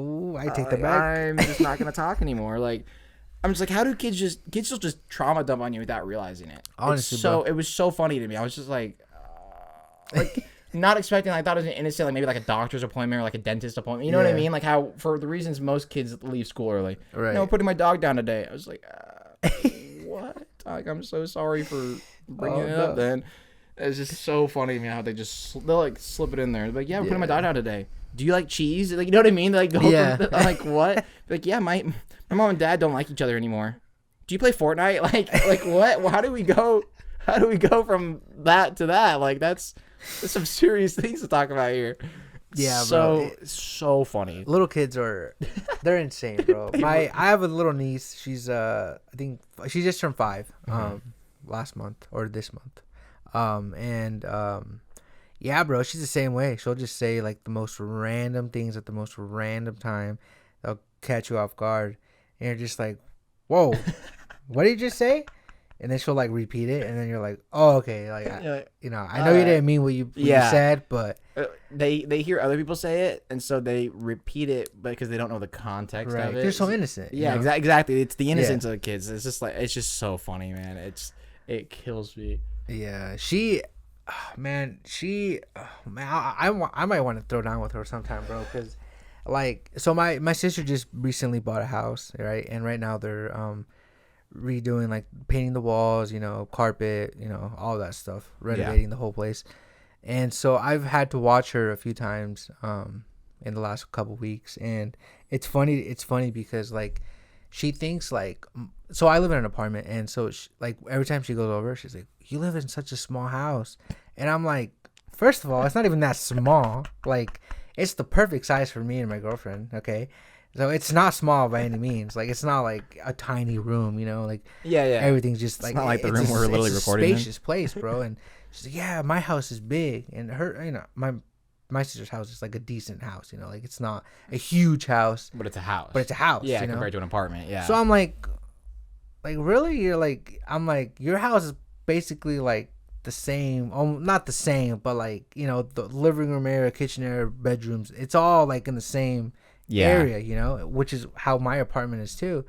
take the back. I'm just not gonna talk anymore. Like, I'm just like, how do kids will just trauma dump on you without realizing it? Honestly, it was so funny to me. I was just like not expecting. I thought it was an innocent, like maybe like a doctor's appointment or like a dentist appointment. You know what I mean? Like how, for the reasons most kids leave school early. Right. No, we're putting my dog down today. I was like, what? Like, I'm so sorry for bringing it up. Then it's just so funny to me how they'll like slip it in there. Like, yeah, we're putting my dog down today. Do you like cheese? Like, you know what I mean? Like, go from, like what? Like, yeah, my mom and dad don't like each other anymore. Do you play Fortnite? Like what? Well, how do we go from that to that? Like, that's some serious things to talk about here. Yeah, so, bro. So funny. Little kids they're insane, bro. I have a little niece. She's I think she just turned 5 last month or this month. Yeah, bro, she's the same way. She'll just say like the most random things at the most random time. They'll catch you off guard, and you're just like, "Whoa, what did you just say?" And then she'll like repeat it, and then you're like, "Oh, okay." Like, I know you didn't mean what you said, but they hear other people say it, and so they repeat it, but because they don't know the context of it. They're so innocent. Yeah, exactly. It's the innocence of the kids. It's just like, it's just so funny, man. It kills me. Yeah, I might want to throw down with her sometime, bro, because like, so my sister just recently bought a house, right? And right now they're redoing, like, painting the walls, carpet, all that stuff, renovating the whole place. And so I've had to watch her a few times in the last couple weeks, and it's funny because like she thinks like, so I live in an apartment, and so like every time she goes over, she's like, "You live in such a small house," and I'm like, first of all, it's not even that small. Like, it's the perfect size for me and my girlfriend. Okay. So it's not small by any means. Like, it's not like a tiny room, like, everything's just like, it's not like the room we're literally recording in. It's a spacious place, bro. And she's like, "Yeah, my house is big," and her, my sister's house is like a decent house, like, it's not a huge house, but it's a house. Yeah, compared to an apartment. Yeah. So I'm like really? You're like, I'm like, your house is basically like the same, not the same, but like, the living room area, kitchen area, bedrooms, it's all like in the same area, which is how my apartment is too.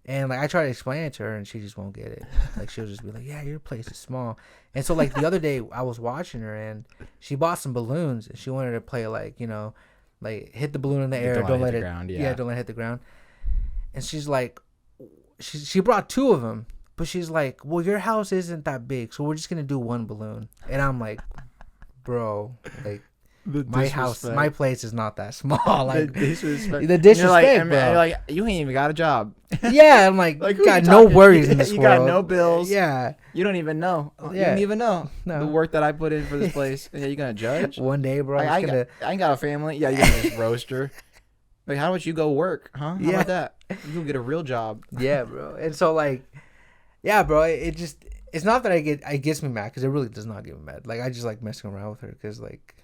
And like, I try to explain it to her, and she just won't get it. Like, she'll just be like, "Yeah, your place is small." And so like the other day I was watching her, and she bought some balloons, and she wanted to play like, like hit the balloon in the air, don't let it hit the ground. And she's like, she brought 2 of them, but she's like, "Well, your house isn't that big, so we're just gonna do 1 balloon." And I'm like, bro, like, my house, my place is not that small. Like, the disrespect, bro. You're like, you ain't even got a job. Yeah, I'm like, you got no worries in this world. You got no bills. Yeah. You don't even know. You don't even know the work that I put in for this place. Yeah, you gonna judge? One day, bro. I ain't got a family. Yeah, you gonna just roast her. Like, how about you go work, huh? How about that? You go get a real job. Yeah, bro. And so like, yeah, bro. It's not that it gets me mad, because it really does not get me mad. Like, I just like messing around with her, because like,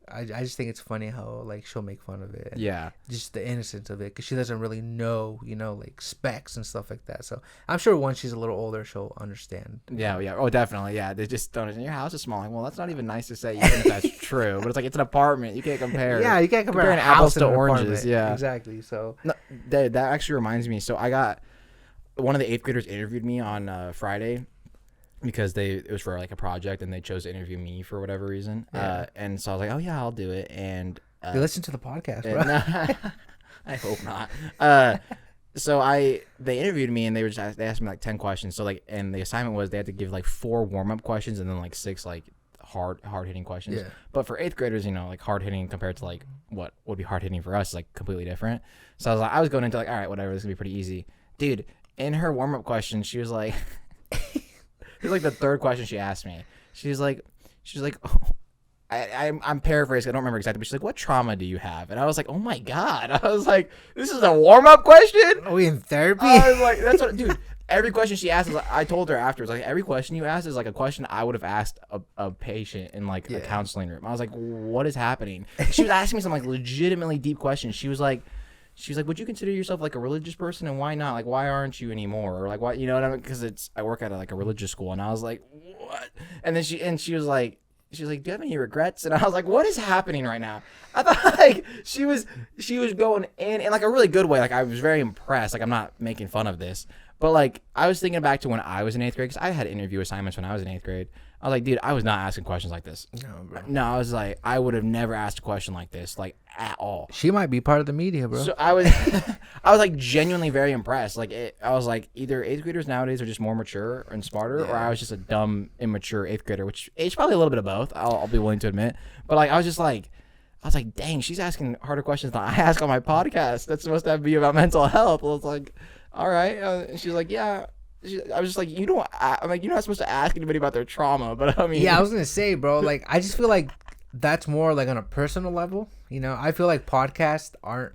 I just think it's funny how like she'll make fun of it. Yeah. Just the innocence of it, because she doesn't really know, like specs and stuff like that. So I'm sure once she's a little older, she'll understand. Yeah. Oh, definitely. Yeah. They just don't. Your house is small. Like, well, that's not even nice to say, even if that's true. But it's like, it's an apartment. You can't compare. Yeah, you can't compare apples to oranges. Yeah. Exactly. So no, that actually reminds me. So I got one of the 8th graders interviewed me on Friday, because it was for like a project, and they chose to interview me for whatever reason. Yeah. And so I was like, "Oh yeah, I'll do it." And they listen to the podcast, bro. I hope not. So they interviewed me, and they asked me like 10 questions. So like, and the assignment was they had to give like 4 warm-up questions, and then like 6 like hard-hitting questions. Yeah. But for 8th graders, like, hard-hitting compared to like what would be hard-hitting for us is like completely different. So I was going into like, all right, whatever, this is gonna be pretty easy. Dude, in her warm-up question, she was like, it was like the 3rd question she asked me. she was like, oh, I'm paraphrasing. I don't remember exactly, but she's like, what trauma do you have? And I was like, oh my God. I was like, this is a warm-up question? Are we in therapy? I was like, that's what, dude, every question she asked, I told her afterwards, like, every question you asked is like a question I would have asked a patient in like a counseling room. I was like, what is happening? She was asking me some like legitimately deep questions. She was like, would you consider yourself like a religious person, and why not? Like, why aren't you anymore? Or like, why, you know what I mean? Because I work at like a religious school, and I was like, what? And then she was like, do you have any regrets? And I was like, what is happening right now? I thought like she was going in like a really good way. Like I was very impressed. Like I'm not making fun of this, but like I was thinking back to when I was in 8th grade, because I had interview assignments when I was in 8th grade. I was like, dude, I was not asking questions like this. No, bro. No, I was like, I would have never asked a question like this, like at all. She might be part of the media, bro. So I was like genuinely very impressed. Like I was like, either 8th graders nowadays are just more mature and smarter, or I was just a dumb, immature 8th grader, which it's probably a little bit of both. I'll be willing to admit. But like, I was like, dang, she's asking harder questions than I ask on my podcast. That's supposed to be about mental health. I was like, all right. And she's like, yeah. I was just like, I'm like, you're not supposed to ask anybody about their trauma, but I mean, yeah, I was gonna say, bro, like, I just feel like that's more like on a personal level, you know. I feel like podcasts aren't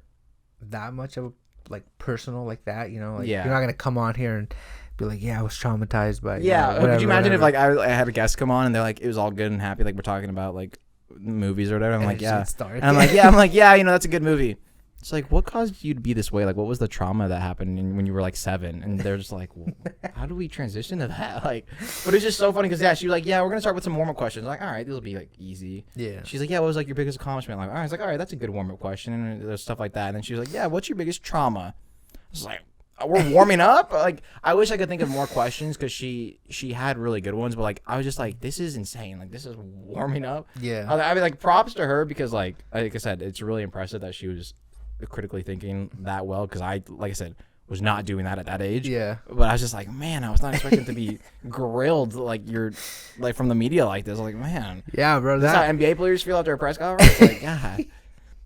that much of like personal like that, you know. Like, you're not gonna come on here and be like, yeah, I was traumatized by whatever, could you imagine if like I had a guest come on and they're like, it was all good and happy, like we're talking about like movies or whatever. I'm like, yeah, and I'm like, yeah, you know, that's a good movie. It's like, what caused you to be this way? Like, what was the trauma that happened when you were like 7? And they're just like, well, how do we transition to that? Like, but it's just so funny because she was like, yeah, we're gonna start with some warm up questions. I'm like, all right, these will be like easy. Yeah. She's like, yeah, what was like your biggest accomplishment? Like, all right, it's like, all right, that's a good warm up question, and there's stuff like that. And then she was like, yeah, what's your biggest trauma? I was like, we're warming up. Like, I wish I could think of more questions because she had really good ones, but like, I was just like, this is insane. Like, this is warming up. Yeah. I mean, like, props to her because like I said, it's really impressive that she was critically thinking that well, because like I said, was not doing that at that age. Yeah. But I was just like, man, I was not expecting to be grilled like you're like from the media like this. I was like, man. Yeah, bro. That's how NBA players feel after a press conference. Like, God.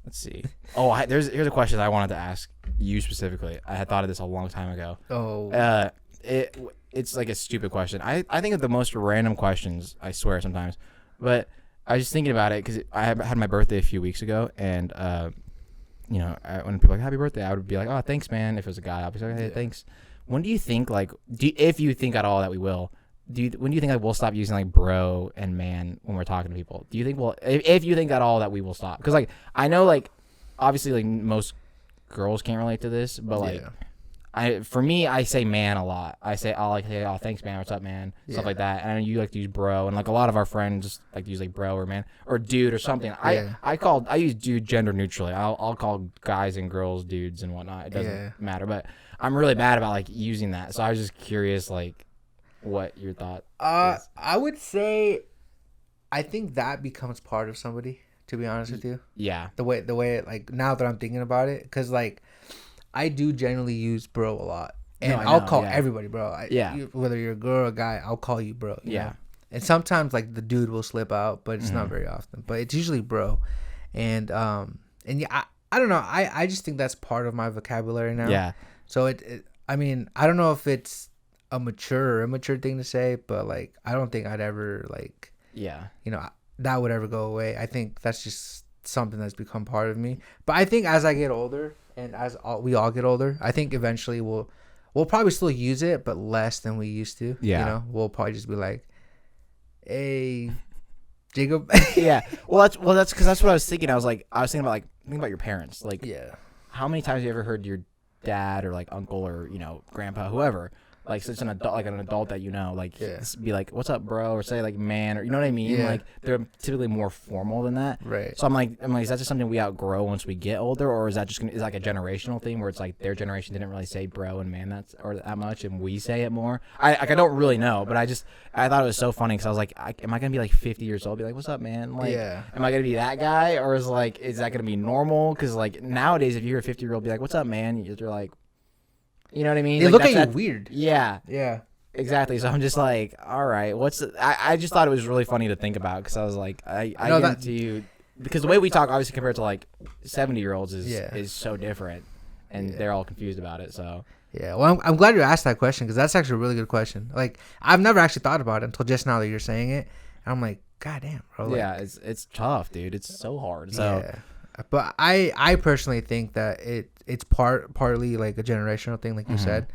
Let's see. Oh, here's a question I wanted to ask you specifically. I had thought of this a long time ago. Oh. It's like a stupid question. I think of the most random questions, I swear sometimes. But I was just thinking about it because I had my birthday a few weeks ago, and you know, when people are like, happy birthday, I would be like, oh, thanks, man. If it was a guy, I'd be like, hey, thanks. When do you think, like, if you think at all that we will, when do you think like we'll stop using like bro and man when we're talking to people? Do you think if you think at all that we will stop? Because like, I know like, obviously like most girls can't relate to this, but like, for me, I say man a lot. I'll like say, oh, thanks, man. What's up, man? Stuff like that. And I know you like to use bro, and like a lot of our friends like to use like bro or man or dude or something. I use dude gender neutrally. I'll call guys and girls dudes and whatnot. It doesn't matter. But I'm really bad about like using that. So I was just curious, like, what your thought is. I would say, I think that becomes part of somebody. To be honest with you. Yeah. The way it, like, now that I'm thinking about it, because like, I do generally use bro a lot, and I'll call everybody bro. Whether you're a girl or a guy, I'll call you bro. You know? And sometimes like the dude will slip out, but it's not very often. But it's usually bro, and yeah, I don't know. I just think that's part of my vocabulary now. Yeah. So I mean, I don't know if it's a mature or immature thing to say, but like, I don't think I'd ever like, you know, that would ever go away. I think that's just something that's become part of me. But I think as I get older, and we all get older, I think eventually we'll probably still use it, but less than we used to. Yeah. You know, we'll probably just be like, hey, Jacob. Yeah. Well, that's because that's what I was thinking. I was thinking about your parents. Like, how many times have you ever heard your dad or like uncle or, you know, grandpa, whoever, like such an adult that you know, like be like, what's up, bro, or say like man, or you know what I mean? Yeah. Like they're typically more formal than that. Right. So I'm like, is that just something we outgrow once we get older, or is that just is like a generational thing where it's like their generation didn't really say bro and man that much, and we say it more? I don't really know, but I thought it was so funny because I was like, am I gonna be like 50 years old, be like, what's up, man? Like, am I gonna be that guy, or is that gonna be normal? Because like nowadays, if you hear a 50-year-old be like, what's up, man, you're like, you know what I mean? They like, look at you weird. Yeah. Yeah. Exactly. So I'm just like, all right, I just thought it was really funny to think about because I was like, I get into you because the way we talk, obviously compared to like 70-year-olds is so different, and they're all confused about it. So yeah, well, I'm glad you asked that question because that's actually a really good question. Like, I've never actually thought about it until just now that you're saying it, And I'm like, God damn, bro. Like, yeah, it's tough, dude. It's so hard. So yeah. But I personally think that it's partly like a generational thing, like you said,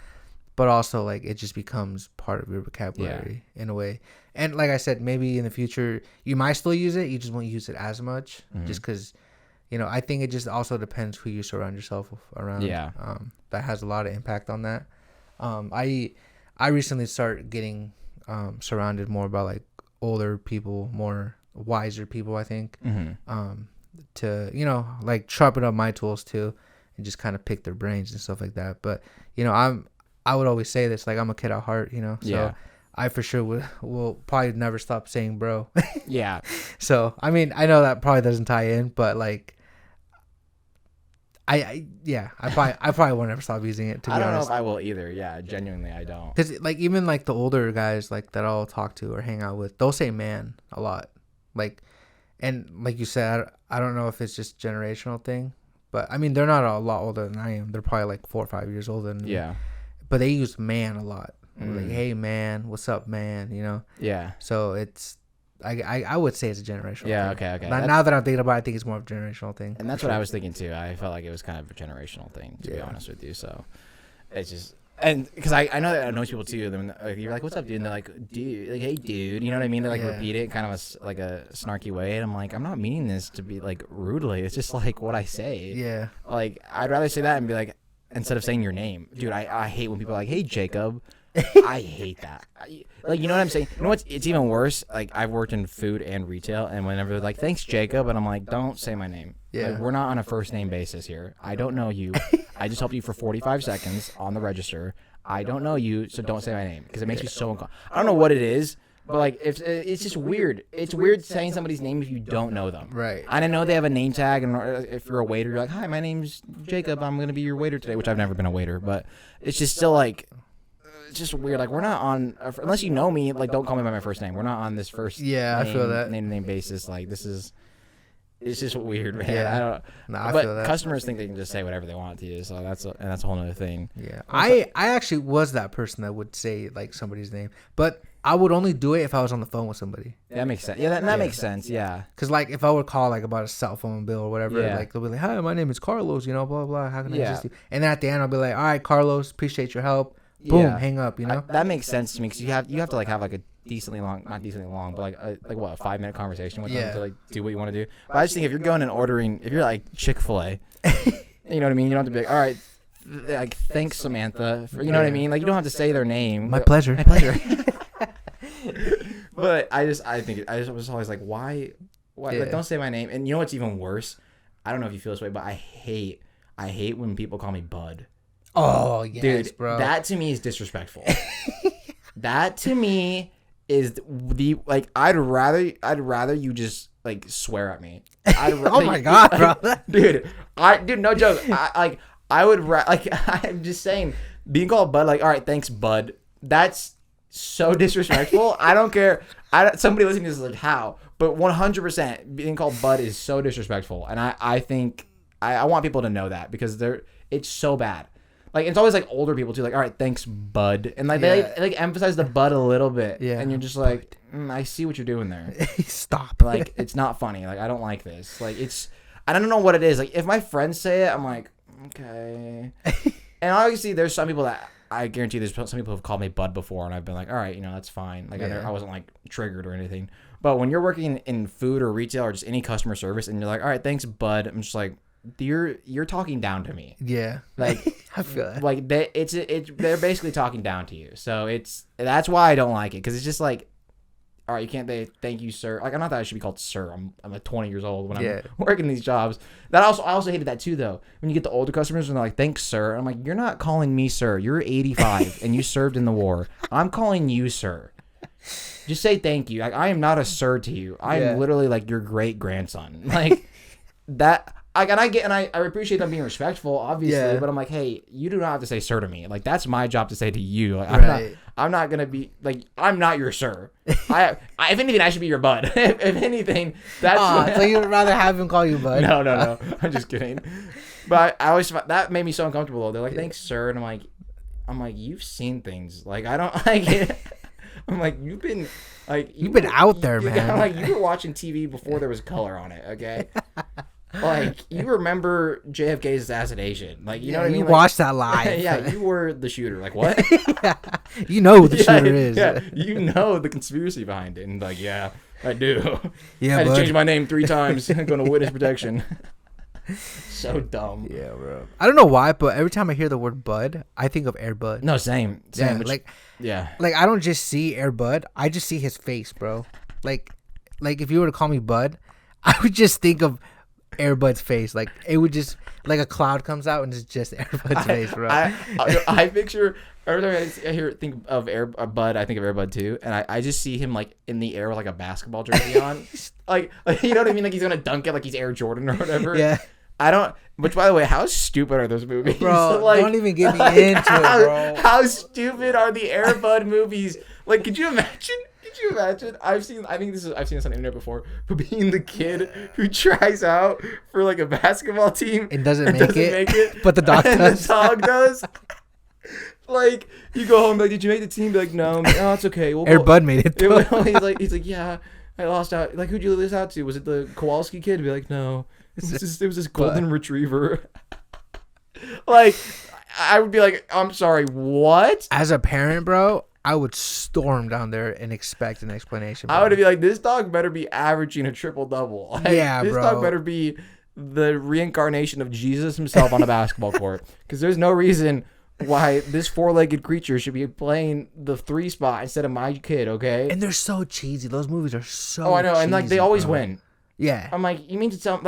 but also like it just becomes part of your vocabulary in a way. And like I said, maybe in the future you might still use it, you just won't use it as much, just because, you know, I think it just also depends who you surround yourself around. Yeah. That has a lot of impact on that. I recently started getting surrounded more by like older people, more wiser people, I think. To, you know, like sharpen up my tools too, and just kind of pick their brains and stuff like that. But, you know, I would always say this, like, I'm a kid at heart, you know, so I for sure will probably never stop saying bro. yeah. So I mean, I know that probably doesn't tie in, but like I probably won't ever stop using it, to be I don't honest. know if I will either. Yeah, genuinely I don't. Because like even like the older guys like that I'll talk to or hang out with, they'll say man a lot. Like, and like you said, I don't know if it's just generational thing, but I mean they're not a lot older than I am. They're probably like 4 or 5 years older than me. Yeah. But they use man a lot. Like, hey man, what's up, man? You know. Yeah. So it's I would say it's a generational Yeah, thing. okay. Now that I'm thinking about it, I think it's more of a generational thing. And that's what I was thinking too. I felt like it was kind of a generational thing, to be honest with you. So it's just, and because I know that I know people too. Then you're like, "What's up, dude?" And they're like, "Dude, like, hey, dude," you know what I mean? They like repeat it, kind of like a snarky way. And I'm like, I'm not meaning this to be like rudely. It's just like what I say. Yeah. Like I'd rather say that and be like, instead of saying your name, dude. I hate when people are like, "Hey, Jacob." I hate that. Like, you know what I'm saying? You know what's? It's even worse. Like, I've worked in food and retail, and whenever they're like, "Thanks, Jacob," and I'm like, "Don't say my name. Yeah. Like, we're not on a first name basis here. I don't know you. I just helped you for 45 seconds on the register. I don't know you, so don't say my name because it makes me so uncomfortable. I don't know what it is, but like, if it's just weird. It's weird saying somebody's name if you don't know them. Right. I know they have a name tag, and if you're a waiter, you're like, "Hi, my name's Jacob. I'm gonna be your waiter today," which I've never been a waiter, but it's just still like. It's just weird. Like, we're not on, unless you know me, like, don't call me by my first name. We're not on this first I feel that. name basis. Like, this is, it's just weird, man. Yeah. I don't, I but feel that. customers think they can just say whatever they want to you. So that's a whole other thing. Yeah. I actually was that person that would say, like, somebody's name. But I would only do it if I was on the phone with somebody. That makes sense. Yeah, that makes sense. Yeah. Because, like, if I would call, like, about a cell phone bill or whatever, like, they'll be like, "Hi, my name is Carlos, you know, blah, blah, how can I assist you?" And then at the end, I'll be like, "All right, Carlos, appreciate your help." Boom, hang up, you know? That makes sense to me because you have to like have like a decently long, not decently long, but like what, a 5-minute conversation with them to like do what you want to do. But I just think if you're going and ordering, if you're like Chick-fil-A, you know what I mean? You don't have to be like, "All right, like, thanks, Samantha," you know what I mean? Like, you don't have to say their name. My pleasure. My pleasure. But I was always like, why? Like, don't say my name. And you know what's even worse? I don't know if you feel this way, but I hate when people call me Bud. Oh, yes, dude, bro. That to me is disrespectful. That to me is the like. I'd rather you just like swear at me. Oh my god, bro, dude, no joke. I'm just saying, being called Bud, like, "All right, thanks, Bud." That's so disrespectful. I don't care. Somebody listening to this is like, how? But 100% being called Bud is so disrespectful, and I think I want people to know that because it's so bad. Like, it's always like older people too, like, "All right, thanks, Bud," and like they like emphasize the Bud a little bit, and you're just like, I see what you're doing there. Stop. Like, it's not funny. Like, I don't like this. Like, I don't know what it is. Like, if my friends say it, I'm like, okay. And obviously, there's some people that I guarantee there's some people who have called me Bud before, and I've been like, all right, you know, that's fine. Like, I wasn't like triggered or anything. But when you're working in food or retail or just any customer service, and you're like, "All right, thanks, Bud," I'm just like, you're talking down to me. Yeah. Like, I feel that. Like, they're basically talking down to you. So that's why I don't like it, because it's just like, all right, you can't say "thank you, sir." Like, I'm not that I should be called sir. I'm like 20 years old when I'm working these jobs. I also hated that too, though. When you get the older customers and they're like, "Thanks, sir," I'm like, you're not calling me sir. You're 85 and you served in the war. I'm calling you sir. Just say thank you. Like, I am not a sir to you. I am literally like your great grandson. Like that. I appreciate them being respectful, obviously, but I'm like, hey, you do not have to say sir to me. Like, that's my job to say to you. Like, I'm not gonna be like, I'm not your sir. If anything, I should be your Bud. if anything, that's so you would rather have him call you Bud? No. I'm just kidding. But I always that made me so uncomfortable. They're like, "Thanks, sir," and I'm like, you've seen things. Like, I don't like it. I'm like, you've been out there, man. I'm like, you were watching TV before there was color on it, okay? Like, you remember JFK's assassination. Like, you know what I mean? You Like, watched that live. Yeah, you were the shooter. Like, what? Yeah. You know who the shooter is. Yeah, you know the conspiracy behind it. And like, yeah, I do. Yeah, I had to bud. change my name 3 times. Going to witness protection. So dumb. Yeah, bro. I don't know why, but every time I hear the word Bud, I think of Air Bud. No, same. Yeah, Which, yeah. Like I don't just see Air Bud, I just see his face, bro. Like if you were to call me Bud, I would just think of Air Bud's face. Like it would just like a cloud comes out and it's just Air Bud's face, bro. I picture every time I think of Air Bud, I think of Air Bud too, and I just see him like in the air with like a basketball jersey on, like you know what I mean? Like he's gonna dunk it like he's Air Jordan or whatever. Yeah. I don't. Which, by the way, how stupid are those movies, bro? Like, don't even get me into it, bro. How stupid are the Air Bud movies? Like, could you imagine? Could you imagine? I've seen this on the internet before, but being the kid who tries out for like a basketball team and doesn't make it, but the dog and does. The dog does. Like, you go home, like, did you make the team? Be like, no. Like, oh, it's okay. Air Bud made it. He's like, yeah, I lost out. Like, who'd you lose out to? Was it the Kowalski kid? Be like, no. It was this golden retriever. Like, I would be like, I'm sorry, what? As a parent, bro, I would storm down there and expect an explanation. Bro. I would be like, this dog better be averaging a triple-double. Like, yeah, this bro. Dog better be the reincarnation of Jesus himself on a basketball court. Because there's no reason why this 4-legged creature should be playing the 3 spot instead of my kid, okay? And they're so cheesy. Those movies are so Oh, I know. cheesy, And, like, they always bro. win. Yeah. I'm like, you mean to tell,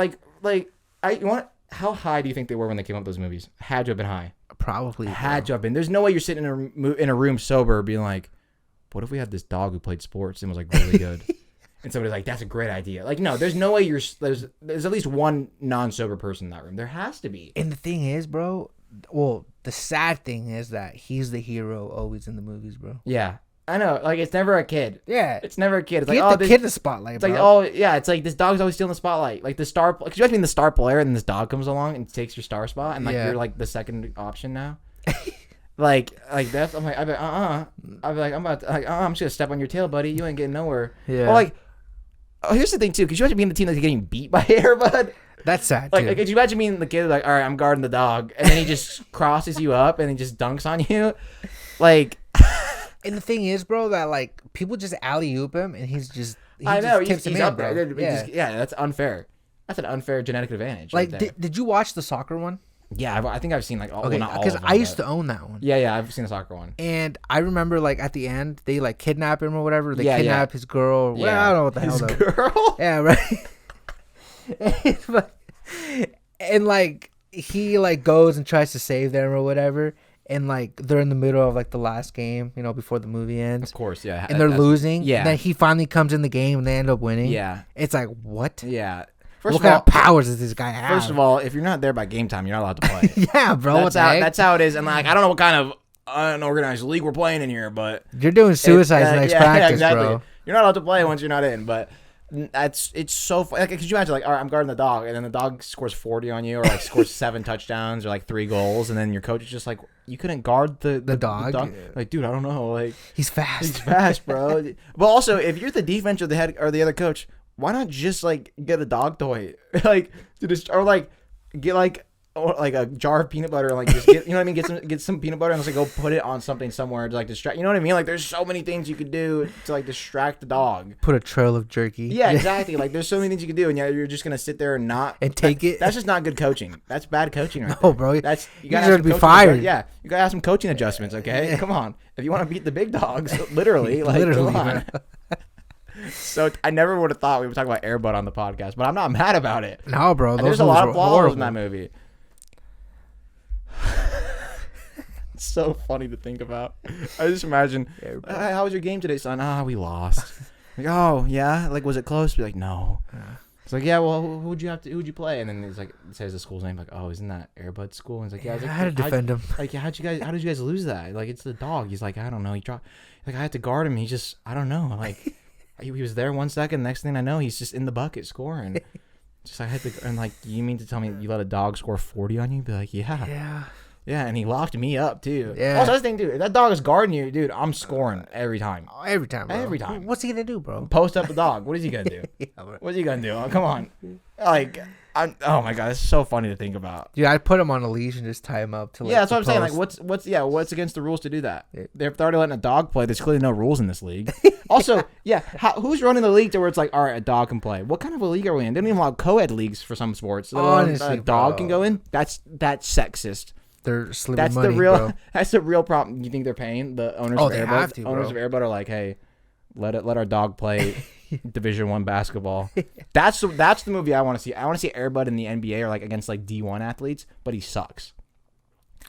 how high do you think they were when they came up with those movies? Had to have been high. Probably. Had to have been. There's no way you're sitting in a room sober being like, what if we had this dog who played sports and was like really good? And somebody's like, that's a great idea. Like, no, there's no way there's at least one non-sober person in that room. There has to be. And the thing is, bro, well, the sad thing is that he's the hero always in the movies, bro. Yeah. I know, like, it's never a kid. Yeah. It's never a kid. It's Get like, the kid in the spotlight, it's bro. like, oh, yeah, it's like this dog's always stealing the spotlight. Like, the star, because you have to be the star player, and this dog comes along and takes your star spot, and, like, you're, like, the second option now. like that's, I'm like, I'd be like, I'd be like, I'm about to, like, I'm just gonna step on your tail, buddy. You ain't getting nowhere. Yeah. Well, like, here's the thing, too, because you have to be in the team that's getting beat by Air Bud. That's sad, like, too. could you imagine being the kid, like, all right, I'm guarding the dog, and then he just crosses you up, and he just dunks on you? Like... And the thing is, bro, that like people just alley-oop him, and he I know tips him he's in, up bro. there. Yeah. Yeah, that's unfair. That's an unfair genetic advantage. Like, right there. did you watch the soccer one? Yeah, I think I've seen like all. Okay, well, not all because of them, I used but- to own that one. Yeah, I've seen the soccer one. And I remember, like, at the end, they, like, kidnap him or whatever. They Yeah, kidnap his girl. Or well, I don't know what the hell. His though. girl. Yeah, right. and, like, he, like, goes and tries to save them or whatever. And, like, they're in the middle of, like, the last game, you know, before the movie ends. Of course, yeah. And they're losing. Yeah. And then he finally comes in the game and they end up winning. Yeah. It's like, what? Yeah. What kind of powers does this guy have? First of all, if you're not there by game time, you're not allowed to play. Yeah, bro. That's how it is. And like, I don't know what kind of unorganized league we're playing in here, but you're doing suicides next practice, exactly. bro. You're not allowed to play once you're not in, but it's so funny. Like, could you imagine, like, all right, I'm guarding the dog, and then the dog scores 40 on you, or like scores 7 touchdowns, or like 3 goals, and then your coach is just like, you couldn't guard the dog? Like, dude, I don't know, like, He's fast. he's fast, bro. But also, if you're the defense or the head or the other coach, why not just like get a dog toy, like, or like get like a jar of peanut butter, and like just get, you know what I mean, get some peanut butter and just like go put it on something somewhere to like distract. You know what I mean? Like, there's so many things you could do to like distract the dog. Put a trail of jerky. Yeah, exactly. Like, there's so many things you could do, and yeah, you're just gonna sit there and not And take it. That's just not good coaching. That's bad coaching, right? No, there. bro. That's You gotta deserve have to be some coaching fired. Yeah, you gotta have some coaching adjustments. Okay, come on. If you want to beat the big dogs, literally, like, Literally, come on. So I never would have thought we would talk about Air Bud on the podcast, but I'm not mad about it. No, bro. There's a lot of flaws in that movie. It's so funny to think about. I just imagine, how was your game today, son? We lost. Like, oh yeah, like, was it close? Be like, no. It's like, yeah, well, who'd you play? And then he's like, it says the school's name, like, oh, isn't that Air Bud school? And he's like, yeah. I had to defend him. Like, how did you guys lose that? Like, it's the dog. He's like, I don't know. He dropped. Like, I had to guard him. He just, I don't know. Like, he was there 1 second. Next thing I know, he's just in the bucket scoring. Just, I had to, and like, you mean to tell me you let a dog score 40 on you? Be like, yeah. Yeah. Yeah, and he locked me up too. Yeah. Also, this thing, dude, if that dog is guarding you, dude, I'm scoring every time. Every time, bro. Every time. What's he gonna do, bro? Post up the dog. What is he gonna do? Yeah, bro. What's he gonna do? Oh, come on. Like, oh my god, it's so funny to think about. Dude, I'd put him on a leash and just tie him up to. Like, Yeah, that's what I'm saying. post. Like, what's against the rules to do that? They're already letting a dog play. There's clearly no rules in this league. Also, yeah, who's running the league to where it's like, all right, a dog can play? What kind of a league are we in? They don't even allow co-ed leagues for some sports. Honestly, a dog bro. can go in. That's sexist. They're slipping That's money, the real. bro. That's the real problem. You think they're paying the owners? Oh, of they Airbud? have to, bro. Owners of Airbud are like, hey, let our dog play Division I basketball. That's the movie I want to see. I want to see Airbud in the NBA or like against like D1 athletes, but he sucks.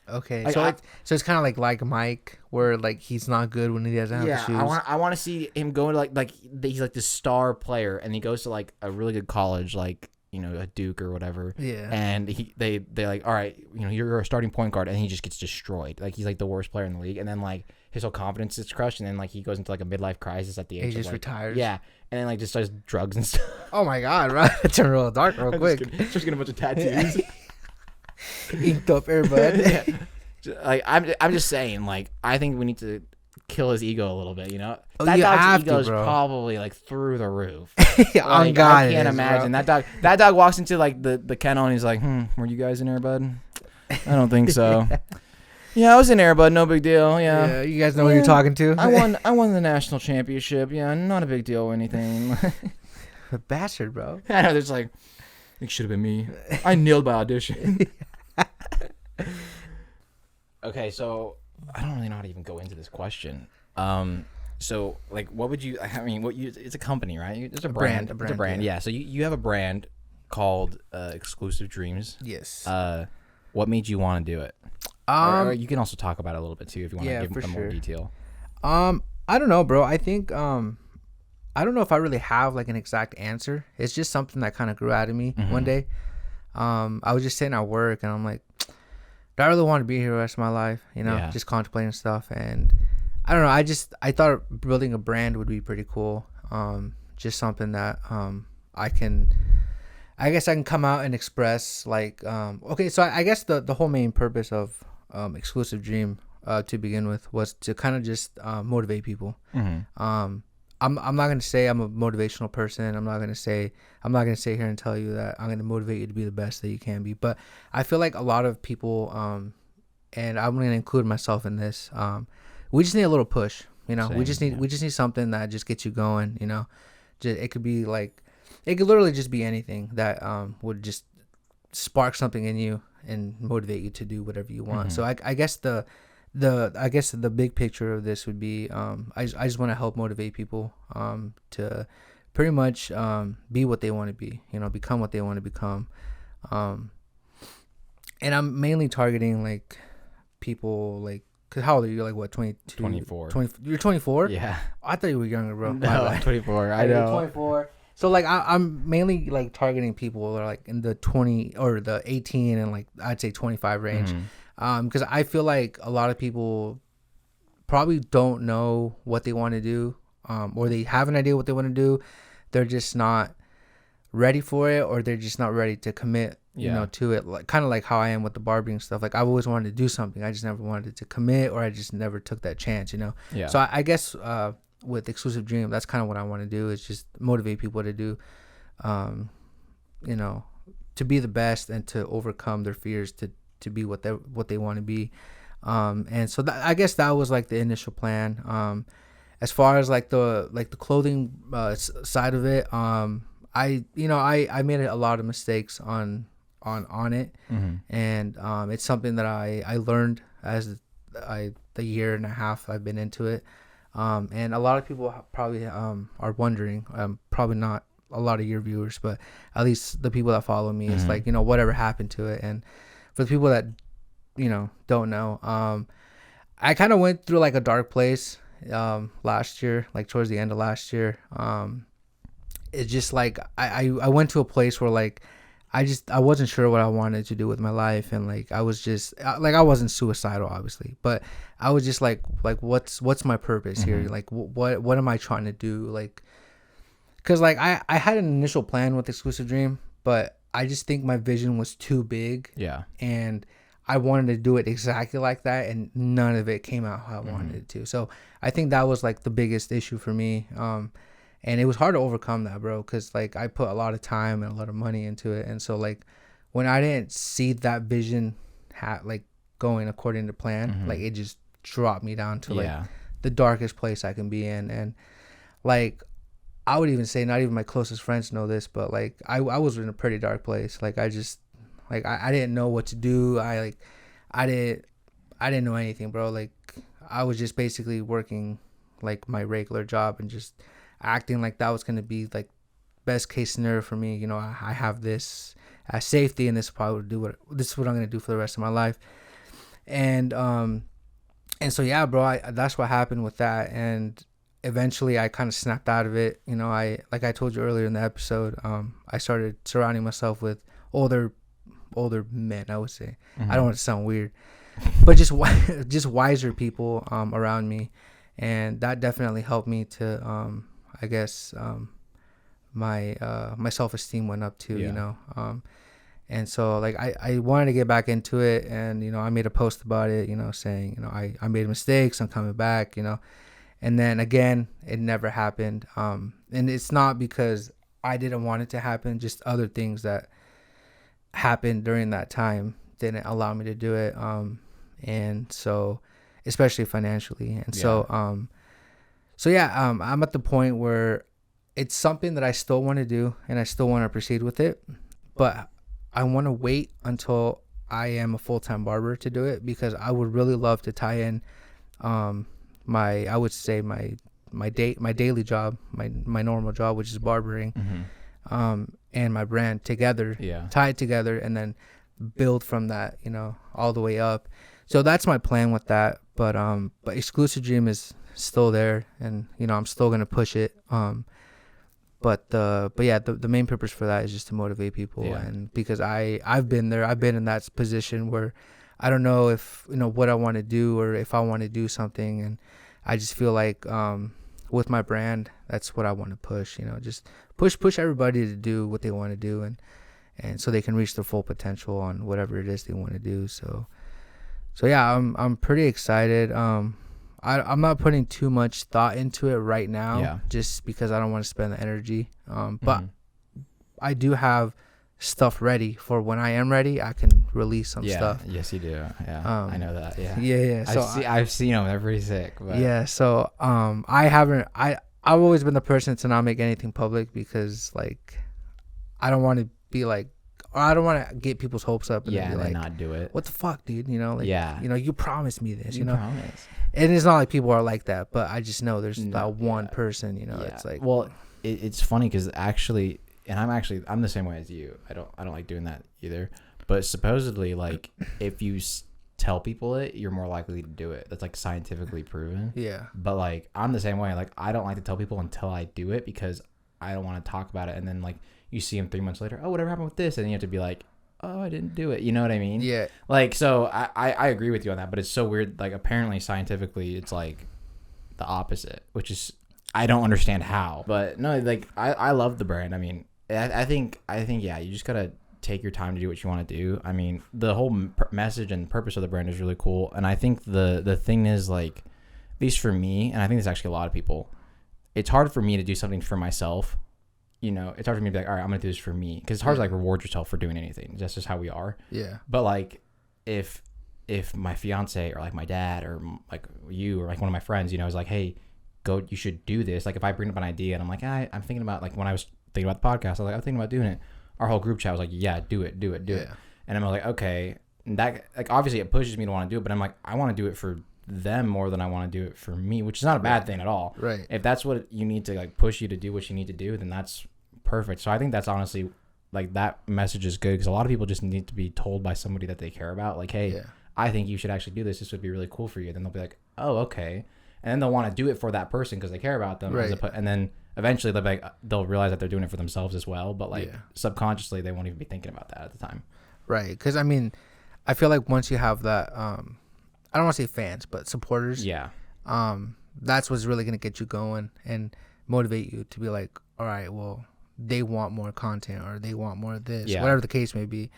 Okay, Like, so it's kind of like Mike, where like he's not good when he doesn't have the shoes. I want to see him go to like he's like this star player and he goes to like a really good college like a Duke or whatever. Yeah. And they like, all right, you're a starting point guard, and he just gets destroyed. Like he's like the worst player in the league, and then like his whole confidence is crushed, and then like he goes into like a midlife crisis at the age. He just of, like, retires. Yeah, and then like just does drugs and stuff. Oh my god, right? It turned real dark real quick. Just getting a bunch of tattoos. Inked up Airbud. Yeah. Like I'm just saying, like I think we need to kill his ego a little bit. Oh, That you dog's have ego to, is bro. probably like through the roof. On Like, God, I can't it is, imagine bro. that dog walks into like the kennel and he's like, were you guys in Airbud? I don't think so. Yeah, I was in Airbud, no big deal. Yeah. You guys know who you're talking to. I won the national championship. Yeah, not a big deal or anything. A bastard, bro. I know, there's like, it should have been me. I nailed my audition. Okay, so I don't really know how to even go into this question. So like, what would you? I mean, it's a company, right? It's a brand. It's a brand. Yeah. So you have a brand called Exclusive Dreams. Yes. What made you want to do it? Or you can also talk about it a little bit too if you want to give more detail. I don't know, bro. I think I don't know if I really have like an exact answer. It's just something that kind of grew out of me one day. I was just sitting at work and I'm like, do I really want to be here the rest of my life? Just contemplating stuff. And I don't know. I thought building a brand would be pretty cool. Just something that I guess I can come out and express like, okay. So I guess the whole main purpose of Exclusive Dream to begin with was to kind of just motivate people. I'm not gonna say I'm a motivational person. I'm not gonna sit here and tell you that I'm gonna motivate you to be the best that you can be. But I feel like a lot of people, and I'm gonna include myself in this. We just need a little push. We just need something that just gets you going. It could be like, it could literally just be anything that would just spark something in you and motivate you to do whatever you want. So I guess the big picture of this would be I just want to help motivate people to pretty much be what they want to be, become what they want to become, and I'm mainly targeting like people like, cause how old are you? Like what, 22? 24. 20, you're 24? Yeah. I thought you were younger, bro. No, I'm 24. I You're know. 24. So like I'm mainly like targeting people that are like in the 20 or the 18 and like I'd say 25 range. Because I feel like a lot of people probably don't know what they want to do, or they have an idea what they want to do. They're just not ready for it, or they're just not ready to commit, to it. Like kind of like how I am with the barbering stuff. Like I've always wanted to do something, I just never wanted to commit, or I just never took that chance. Yeah. So I guess with Exclusive Dream, that's kind of what I want to do, is just motivate people to do, to be the best and to overcome their fears, to be what they want to be. And so I guess that was like the initial plan. As far as like the clothing side of it, I made a lot of mistakes on it, and it's something that I learned as the year and a half I've been into it. And a lot of people probably are wondering, probably not a lot of your viewers, but at least the people that follow me, it's like, whatever happened to it. And for the people that don't know, I kind of went through like a dark place last year, like towards the end of last year. It's just like I went to a place where like I wasn't sure what I wanted to do with my life, and like I was just like, I wasn't suicidal obviously, but I was just like what's my purpose here? Like what am I trying to do? Like, because like I had an initial plan with Exclusive Dream, but I just think my vision was too big. Yeah. And I wanted to do it exactly like that, and none of it came out how I wanted it to. So I think that was like the biggest issue for me. And it was hard to overcome that, bro, because like I put a lot of time and a lot of money into it, and so like when I didn't see that vision like going according to plan, like it just dropped me down to like the darkest place I can be in. And like I would even say, not even my closest friends know this, but like I was in a pretty dark place. Like I just like I didn't know what to do. I didn't know anything, bro. Like I was just basically working like my regular job and just acting like that was gonna be like best case scenario for me. You know, I have this as safety, and this is probably this is what I'm gonna do for the rest of my life. And so yeah, bro, that's what happened with that. And eventually I kind of snapped out of it. You know, like I told you earlier in the episode, I started surrounding myself with older men, I would say. I don't want to sound weird, but just wiser people around me, and that definitely helped me to I guess my self-esteem went up too. You know, and so like I wanted to get back into it, and you know, I made a post about it, you know, saying, you know, I made mistakes, I'm coming back, you know. And then again, it never happened. And it's not because I didn't want it to happen, just other things that happened during that time didn't allow me to do it. And so, especially financially. And so yeah, I'm at the point where it's something that I still want to do, and I still want to proceed with it, but I want to wait until I am a full-time barber to do it, because I would really love to tie in I would say my daily job, my normal job, which is barbering, and my brand together, tie it together, and then build from that, you know, all the way up. So that's my plan with that. But Exclusive Dream is still there, and you know, I'm still gonna push it. But yeah, the main purpose for that is just to motivate people, and because I've been there, I've been in that position where I don't know if, you know, what I want to do, or if I want to do something, and I just feel like with my brand, that's what I want to push. You know, just push everybody to do what they want to do, and so they can reach their full potential on whatever it is they want to do. So yeah, I'm pretty excited. I'm not putting too much thought into it right now, just because I don't want to spend the energy. But I do have stuff ready for when I am ready. I can release some stuff. Yes, you do. Yeah, I know that. Yeah. Yeah. So I've seen them. They're pretty sick. But. Yeah. So I've always been the person to not make anything public, because like I don't want to be like, or I don't want to get people's hopes up and be like, not do it. What the fuck, dude? You know, like, you know, you promised me this. You know, promise. And it's not like people are like that, but I just know there's that one person. You know, it's like, well, it's funny because actually. And I'm the same way as you. I don't like doing that either. But supposedly, like, if you tell people it, you're more likely to do it. That's like scientifically proven. Yeah. But like, I'm the same way. Like, I don't like to tell people until I do it, because I don't want to talk about it. And then like, you see them 3 months later. Oh, whatever happened with this? And you have to be like, oh, I didn't do it. You know what I mean? Yeah. Like, so I agree with you on that. But it's so weird. Like, apparently scientifically, it's like the opposite, which is, I don't understand how. But no, like, I love the brand. I mean, I think yeah, you just gotta take your time to do what you want to do. I mean, the whole message and purpose of the brand is really cool, and I think the thing is, like, at least for me, and I think there's actually a lot of people, it's hard for me to do something for myself. You know, it's hard for me to be like, all right, I'm gonna do this for me, because it's hard to like reward yourself for doing anything. That's just how we are. Yeah. But like, if my fiance or like my dad or like you or like one of my friends, you know, is like, hey, go, you should do this. Like, if I bring up an idea and I'm like, I'm thinking about, like, when I was thinking about the podcast, I was like, I'm thinking about doing it. Our whole group chat was like, yeah, do it. And I'm like, okay. And that, like, obviously it pushes me to want to do it, but I'm like, I want to do it for them more than I want to do it for me, which is not a bad thing at all. Right. If that's what you need to like push you to do what you need to do, then that's perfect. So I think that's honestly, like, that message is good, because a lot of people just need to be told by somebody that they care about, like, hey, I think you should actually do this. This would be really cool for you. Then they'll be like, oh, okay. And then they'll want to do it for that person because they care about them. Right. And then eventually they'll realize that they're doing it for themselves as well. But like subconsciously, they won't even be thinking about that at the time. Right. Because I mean, I feel like once you have that, I don't want to say fans, but supporters. Yeah. That's what's really going to get you going and motivate you to be like, all right, well, they want more content, or they want more of this, whatever the case may be.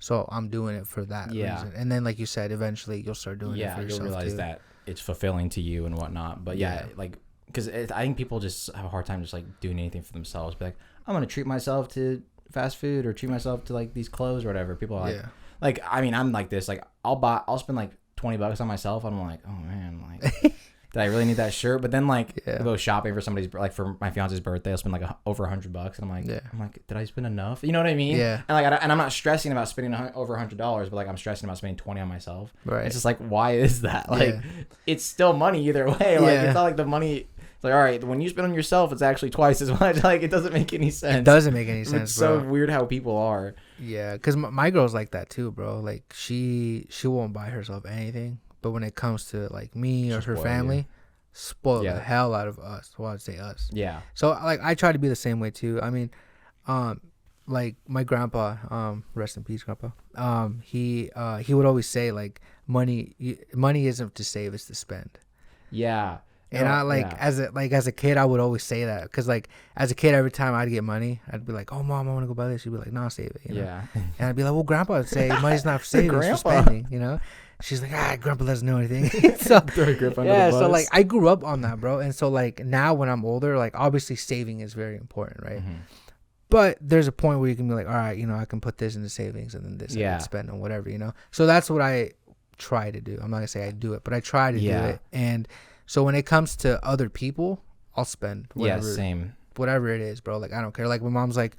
So I'm doing it for that reason. And then, like you said, eventually you'll start doing it for yourself. You'll realize that it's fulfilling to you and whatnot. But like, because I think people just have a hard time just like doing anything for themselves. Be like, I'm gonna treat myself to fast food or treat myself to like these clothes or whatever. People are like, I mean, I'm like this. Like, I'll spend like $20 on myself. And I'm like, oh man, like. Did I really need that shirt? But then like I'll go shopping for somebody's, like for my fiance's birthday, I'll spend like over $100, and I'm like, did I spend enough? You know what I mean? Yeah. And like, and I'm not stressing about spending over $100, but like I'm stressing about spending 20 on myself. Right. It's just like, why is that? Like, it's still money either way. Like, it's not like the money. It's like, all right, when you spend on yourself, it's actually twice as much. Like, it doesn't make any sense. It doesn't make any sense. It's so weird how people are. Yeah, because my girl's like that too, bro. Like she won't buy herself anything, but when it comes to like me or her family. Spoil the hell out of us. Well, I'd say us. Yeah. So like I try to be the same way too. I mean, like my grandpa, rest in peace, grandpa. He would always say like money isn't to save, it's to spend. Yeah. And I like as a kid, I would always say that because like as a kid, every time I'd get money, I'd be like, "Oh, mom, I want to go buy this." She'd be like, "No, save it." You know? Yeah. And I'd be like, "Well, grandpa would say money's not for saving, it's for spending." You know. She's like, grandpa doesn't know anything. So so like I grew up on that, bro. And so like now when I'm older, like obviously saving is very important, right? Mm-hmm. But there's a point where you can be like, all right, you know, I can put this into savings and then this I can spend on whatever, you know. So that's what I try to do. I'm not gonna say I do it, but I try to do it. And so when it comes to other people, I'll spend whatever it is, bro. Like I don't care. Like my mom's like,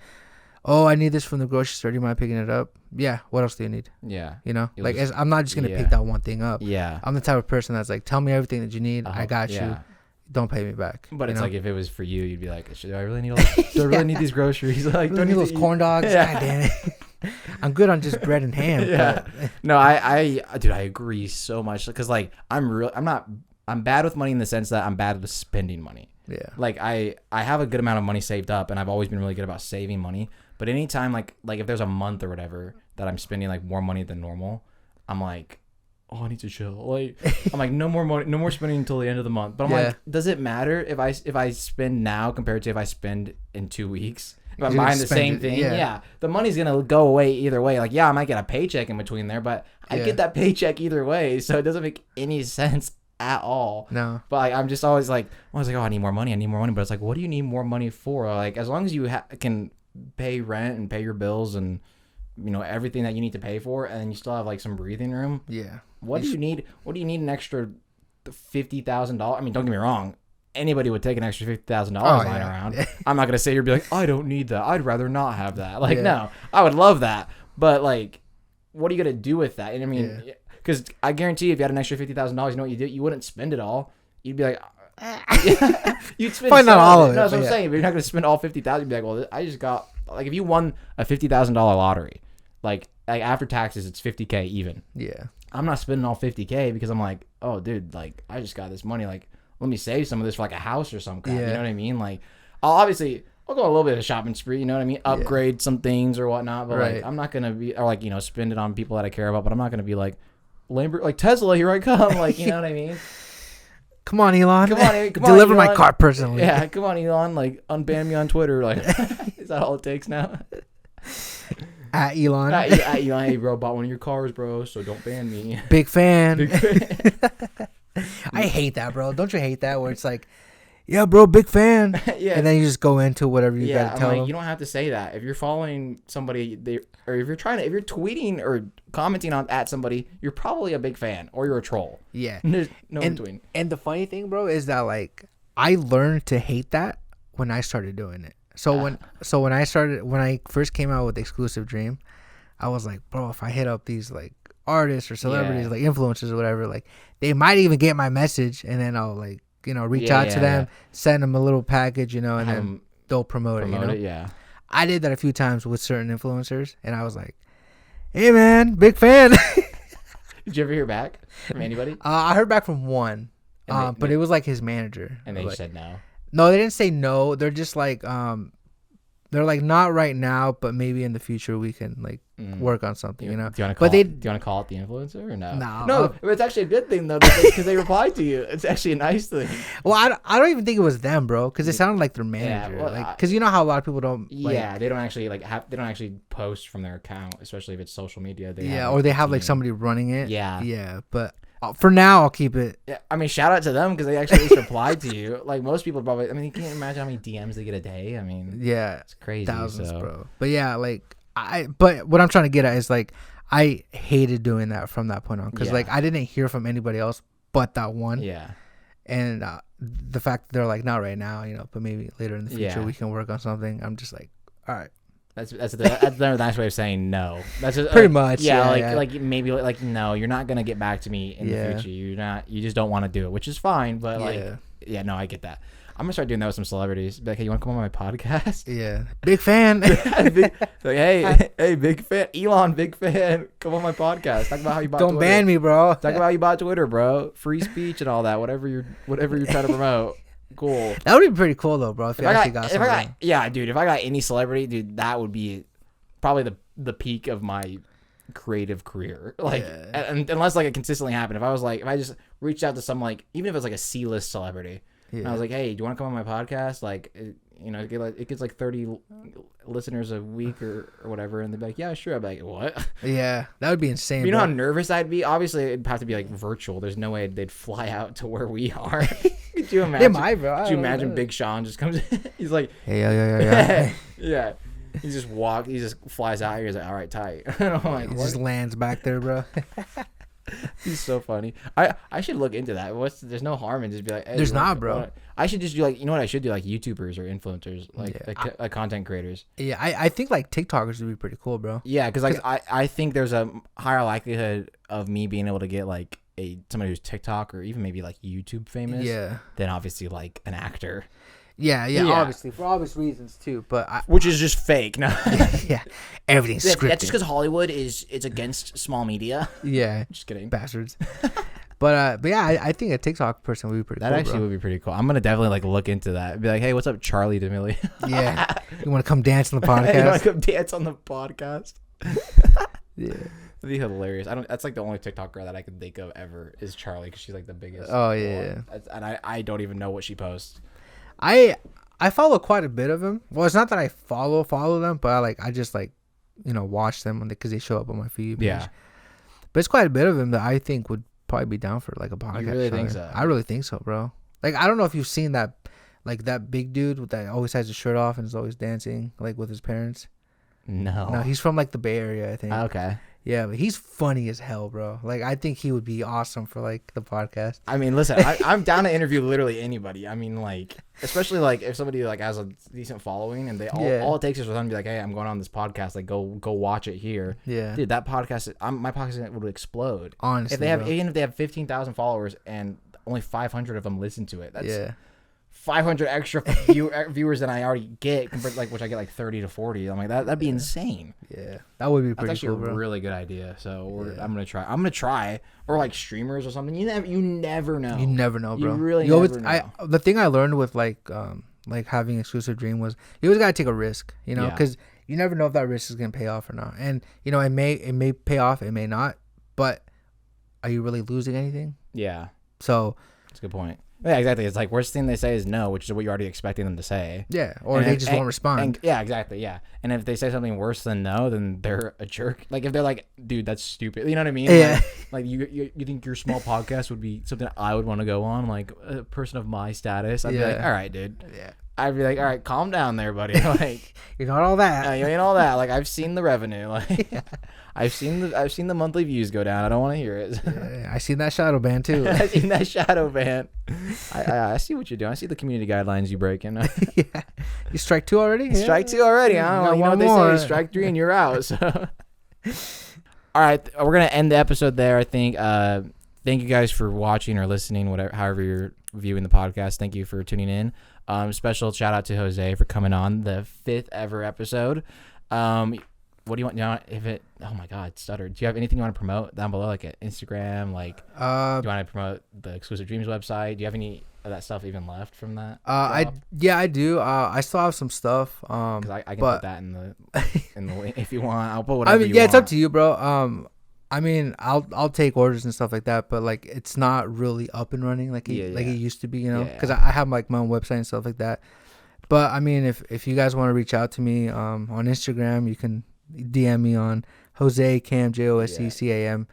oh, I need this from the grocery store. Do you mind picking it up? Yeah. What else do you need? Yeah. You know, like I'm not just going to pick that one thing up. Yeah. I'm the type of person that's like, tell me everything that you need. I got you. Don't pay me back. But it's like if it was for you, you'd be like, do I really need all this? Do I really need these groceries? Like, do I need those corn dogs? God damn it. I'm good on just bread and ham. Yeah. No, dude, I agree so much because like I'm bad with money in the sense that I'm bad with spending money. Yeah. Like I have a good amount of money saved up and I've always been really good about saving money. But anytime like if there's a month or whatever that I'm spending like more money than normal, I'm like, oh, I need to chill. Like I'm like, no more spending until the end of the month. But I'm like, does it matter if I spend now compared to if I spend in 2 weeks? If I'm buying the same thing, the money's gonna go away either way. Like, I might get a paycheck in between there, but I get that paycheck either way, so it doesn't make any sense at all. No. But like, I'm just always like, oh, I need more money. But it's like, what do you need more money for? Like, as long as you can pay rent and pay your bills and you know everything that you need to pay for, and you still have like some breathing room. Yeah. What do you need an extra $50,000? I mean, don't get me wrong. Anybody would take an extra $50,000 lying around. I'm not gonna sit here and be like, I don't need that. I'd rather not have that. Like, no, I would love that. But like, what are you gonna do with that? And I mean, because I guarantee if you had an extra $50,000, you know what you do? You wouldn't spend it all. You'd be like, you'd spend probably not all of it. No, that's what I'm saying. But you're not gonna spend all $50,000. You'd be like, well, I just got like if you won a $50,000 lottery, like after taxes, it's $50K even. Yeah. I'm not spending all $50K because I'm like, oh, dude, like I just got this money, like. Let me save some of this for like a house or some crap. You know what I mean? Like, I'll go a little bit of a shopping spree. You know what I mean? Upgrade some things or whatnot. But like, I'm not gonna be or like spend it on people that I care about. But I'm not gonna be like like Tesla. Here I come. Like, you know what I mean? Come on, Elon. Come on, deliver Elon. My car personally. Yeah, come on, Elon. Like, unban me on Twitter. Like, is that all it takes now? At Elon. At Elon. Hey, bro, bought one of your cars, bro. So don't ban me. Big fan. Big fan. I hate that, bro. Don't you hate that? Where it's like, yeah, bro, big fan. Yeah. And then you just go into whatever you gotta tell them. You don't have to say that. If you're following somebody, or if you're tweeting or commenting at somebody, you're probably a big fan or you're a troll. Yeah. There's no in between. And the funny thing, bro, is that like I learned to hate that when I started doing it. So when I first came out with Exclusive Dream, I was like, bro, if I hit up these like artists or celebrities, like influencers or whatever, like they might even get my message, and then I'll like reach out to them, send them a little package, and then they'll promote it. Yeah, I did that a few times with certain influencers, and I was like, hey man, big fan. Did you ever hear back from anybody? I heard back from one, but it was like his manager, and they said no. No, they didn't say no. They're just like they're like, not right now, but maybe in the future we can like work on something, you know. Do you want to But do you want to call it the influencer or no? No, it's actually a good thing though because they replied to you. It's actually a nice thing. Well, I don't even think it was them, bro, because it sounded like their manager. well, like, because you know how a lot of people don't. Yeah, they don't actually they don't actually post from their account, especially if it's social media. Or they have like somebody running it. Yeah, but for now I'll keep it. Yeah, I mean, shout out to them because they actually at least replied to you. Like most people probably. I mean, you can't imagine how many DMs they get a day. I mean, yeah, it's crazy. Thousands, bro. But yeah, like but what I'm trying to get at is like I hated doing that from that point on because like I didn't hear from anybody else but that one. Yeah. And the fact that they're like not right now, you know, but maybe later in the future we can work on something. I'm just like, all right. That's the nice way of saying no. That's just, pretty much. Yeah, like maybe like no, you're not gonna get back to me in the future. You just don't want to do it, which is fine. But no, I get that. I'm gonna start doing that with some celebrities. Be like, hey, you want to come on my podcast? Yeah, big fan. Like, hey, big fan. Elon, big fan. Come on my podcast. Talk about how you bought. Don't ban me, bro. Talk about how you bought Twitter, bro. Free speech and all that. Whatever you're trying to promote. Cool. That would be pretty cool though, bro. If I got something. Dude. If I got any celebrity, dude, that would be probably the peak of my creative career. Like, and unless like it consistently happened. If I just reached out to some like, even if it's like a C-list celebrity, and I was like, hey, do you want to come on my podcast? Like, you know, it gets like 30 listeners a week or whatever, and they'd be like, yeah, sure. I'd be like, what? Yeah, that would be insane. You know how nervous I'd be? Obviously, it'd have to be like virtual. There's no way they'd fly out to where we are. Could you imagine? Could you imagine Big Sean just comes in? He's like, hey, yeah. Yeah. He just flies out here. He's like, all right, tight. I'm like, he just lands back there, bro. He's so funny. I should look into that. There's no harm in just be like, hey, there's not, bro. I should just do like, you know what I should do, like YouTubers or influencers, like content creators. Yeah, I think like TikTokers would be pretty cool, bro. Yeah, because like I think there's a higher likelihood of me being able to get like somebody who's TikTok or even maybe like YouTube famous. Yeah. Than obviously like an actor. Yeah, obviously for obvious reasons too, but which is just fake. No, yeah, everything's scripted. That's just because Hollywood is against small media. Yeah, just kidding, bastards. But yeah, I think a TikTok person would be pretty. That actually would be pretty cool. I'm gonna definitely like look into that. Be like, hey, what's up, Charlie D'Amelio? Yeah, you want to come dance on the podcast? You want to come dance on the podcast? Yeah. It'd be hilarious. That's like the only TikTok girl that I can think of ever is Charlie because she's like the biggest. Oh yeah. And I don't even know what she posts. I follow quite a bit of them. Well, it's not that I follow them, but I just like, you know, watch them because they show up on my feed. Yeah. But it's quite a bit of them that I think would probably be down for like a podcast. You really think so? I really think so, bro. Like, I don't know if you've seen that, like that big dude that always has his shirt off and is always dancing like with his parents. No, he's from like the Bay Area, I think. Okay. Yeah, but he's funny as hell, bro. Like, I think he would be awesome for like the podcast. I mean, listen, I'm down to interview literally anybody. I mean, like, especially like if somebody like has a decent following and they all it takes is for them to be like, hey, I'm going on this podcast. Like, go watch it here. Yeah, dude, that podcast, my podcast would explode. Honestly, even if they have 15,000 followers and only 500 of them listen to it. That's 500 extra viewers than I already get compared, like, which I get like 30 to 40. I'm like, that'd be insane. Yeah, that would be pretty That's actually cool, bro. A really good idea. So I'm gonna try, or like streamers or something. You never know. You never know, bro. You really never know. The thing I learned with like having Exclusive Dream was you always gotta take a risk, you know, because you never know if that risk is gonna pay off or not. And you know, it may pay off, it may not. But are you really losing anything? Yeah. So that's a good point. Yeah, exactly. It's like worst thing they say is no, which is what you're already expecting them to say. Yeah, or they just won't respond. Yeah, exactly. Yeah, and if they say something worse than no, then they're a jerk. Like if they're like, dude, that's stupid. You know what I mean? Yeah. Like you think your small podcast would be something I would want to go on? Like a person of my status, I'd be like, all right, dude. Yeah. I'd be like, all right, calm down there, buddy. Like you're not all that. You ain't all that. Like I've seen the revenue. Like I've seen the monthly views go down. I don't want to hear it. Yeah, I seen that shadow ban too. I seen that shadow ban. I see what you're doing. I see the community guidelines you breaking. Yeah. You strike 2 already? Yeah. Strike 2 already. I don't know what they say. Strike 3 and you're out. So. All right, we're gonna end the episode there. I think. Thank you guys for watching or listening, whatever, however you're viewing the podcast. Thank you for tuning in. Special shout out to Jose for coming on the 5th ever episode. what do you want? If it, oh my God, stuttered. Do you have anything you want to promote down below, like Instagram? Like, do you want to promote the Exclusive Dreams website? Do you have any of that stuff even left from that? I do. I still have some stuff. Because I can put that in the link if you want. I'll put whatever you want. It's up to you, bro. I mean, I'll take orders and stuff like that, but like it's not really up and running like it used to be, you know, because I have like my own website and stuff like that. But I mean, if you guys want to reach out to me on Instagram, you can DM me on Jose Cam JOSECAM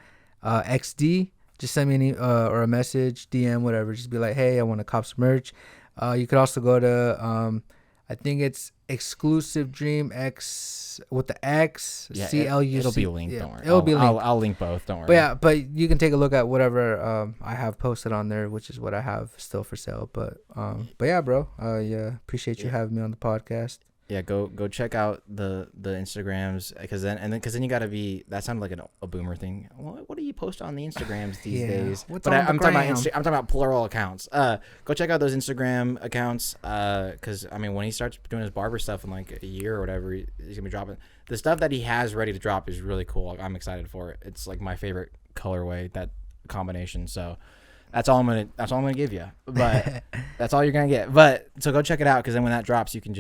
XD. Just send me or a message, DM, whatever. Just be like, hey, I want to cop some merch. You could also go to I think it's Exclusive Dream X with the X CLUC. It'll be linked. Don't worry. It'll be linked. I'll link both. Don't worry. But you can take a look at whatever I have posted on there, which is what I have still for sale. But yeah, bro. Appreciate you having me on the podcast. Yeah, go check out the Instagrams because then you gotta be. That sounded like a boomer thing. What do you post on the Instagrams these days? I'm talking about plural accounts. Go check out those Instagram accounts. Because I mean, when he starts doing his barber stuff in like a year or whatever, he's gonna be dropping the stuff that he has ready to drop is really cool. I'm excited for it. It's like my favorite colorway, that combination. So. That's all I'm gonna give you, but that's all you're gonna get. But so go check it out because then when that drops, you can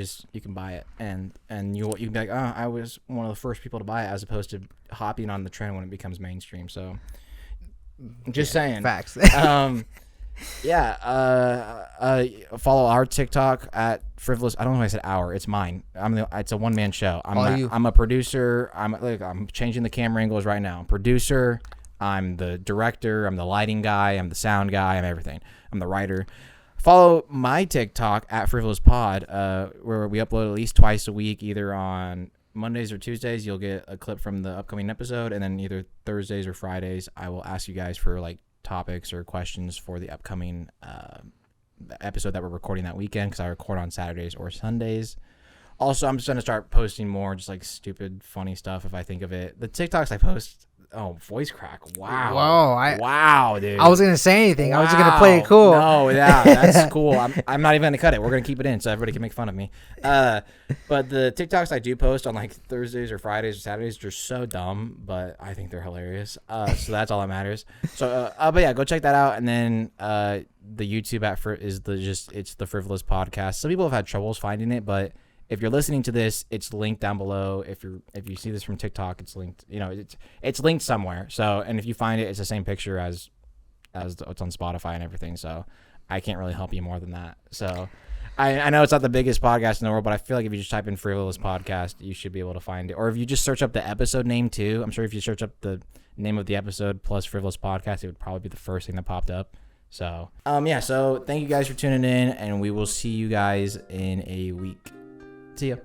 buy it and you can be like, oh, I was one of the first people to buy it as opposed to hopping on the trend when it becomes mainstream. So just saying, facts. Follow our TikTok at Frivolous. I don't know why I said our. It's mine. It's a one man show. I'm a producer. I'm changing the camera angles right now. I'm producer. I'm the director, I'm the lighting guy, I'm the sound guy, I'm everything. I'm the writer. Follow my TikTok at Frivolous Pod, where we upload at least twice a week, either on Mondays or Tuesdays. You'll get a clip from the upcoming episode, and then either Thursdays or Fridays, I will ask you guys for like topics or questions for the upcoming episode that we're recording that weekend, because I record on Saturdays or Sundays. Also, I'm just going to start posting more just like stupid, funny stuff if I think of it. The TikToks I post... Oh, voice crack. Wow. Whoa. Wow, dude. I wasn't going to say anything. I was just going to play it cool. No, yeah, that's cool. I'm not even going to cut it. We're going to keep it in so everybody can make fun of me. But the TikToks I do post on like Thursdays or Fridays or Saturdays, they're so dumb, but I think they're hilarious. So that's all that matters. So, but yeah, go check that out. And then the YouTube it's the Frivolous Podcast. Some people have had troubles finding it, but if you're listening to this, it's linked down below. If you see this from TikTok, it's linked. You know, it's linked somewhere. So, and if you find it, it's the same picture as it's on Spotify and everything. So, I can't really help you more than that. So, I know it's not the biggest podcast in the world, but I feel like if you just type in Frivolous Podcast, you should be able to find it. Or if you just search up the episode name too, I'm sure if you search up the name of the episode plus Frivolous Podcast, it would probably be the first thing that popped up. So, so thank you guys for tuning in, and we will see you guys in a week. See ya.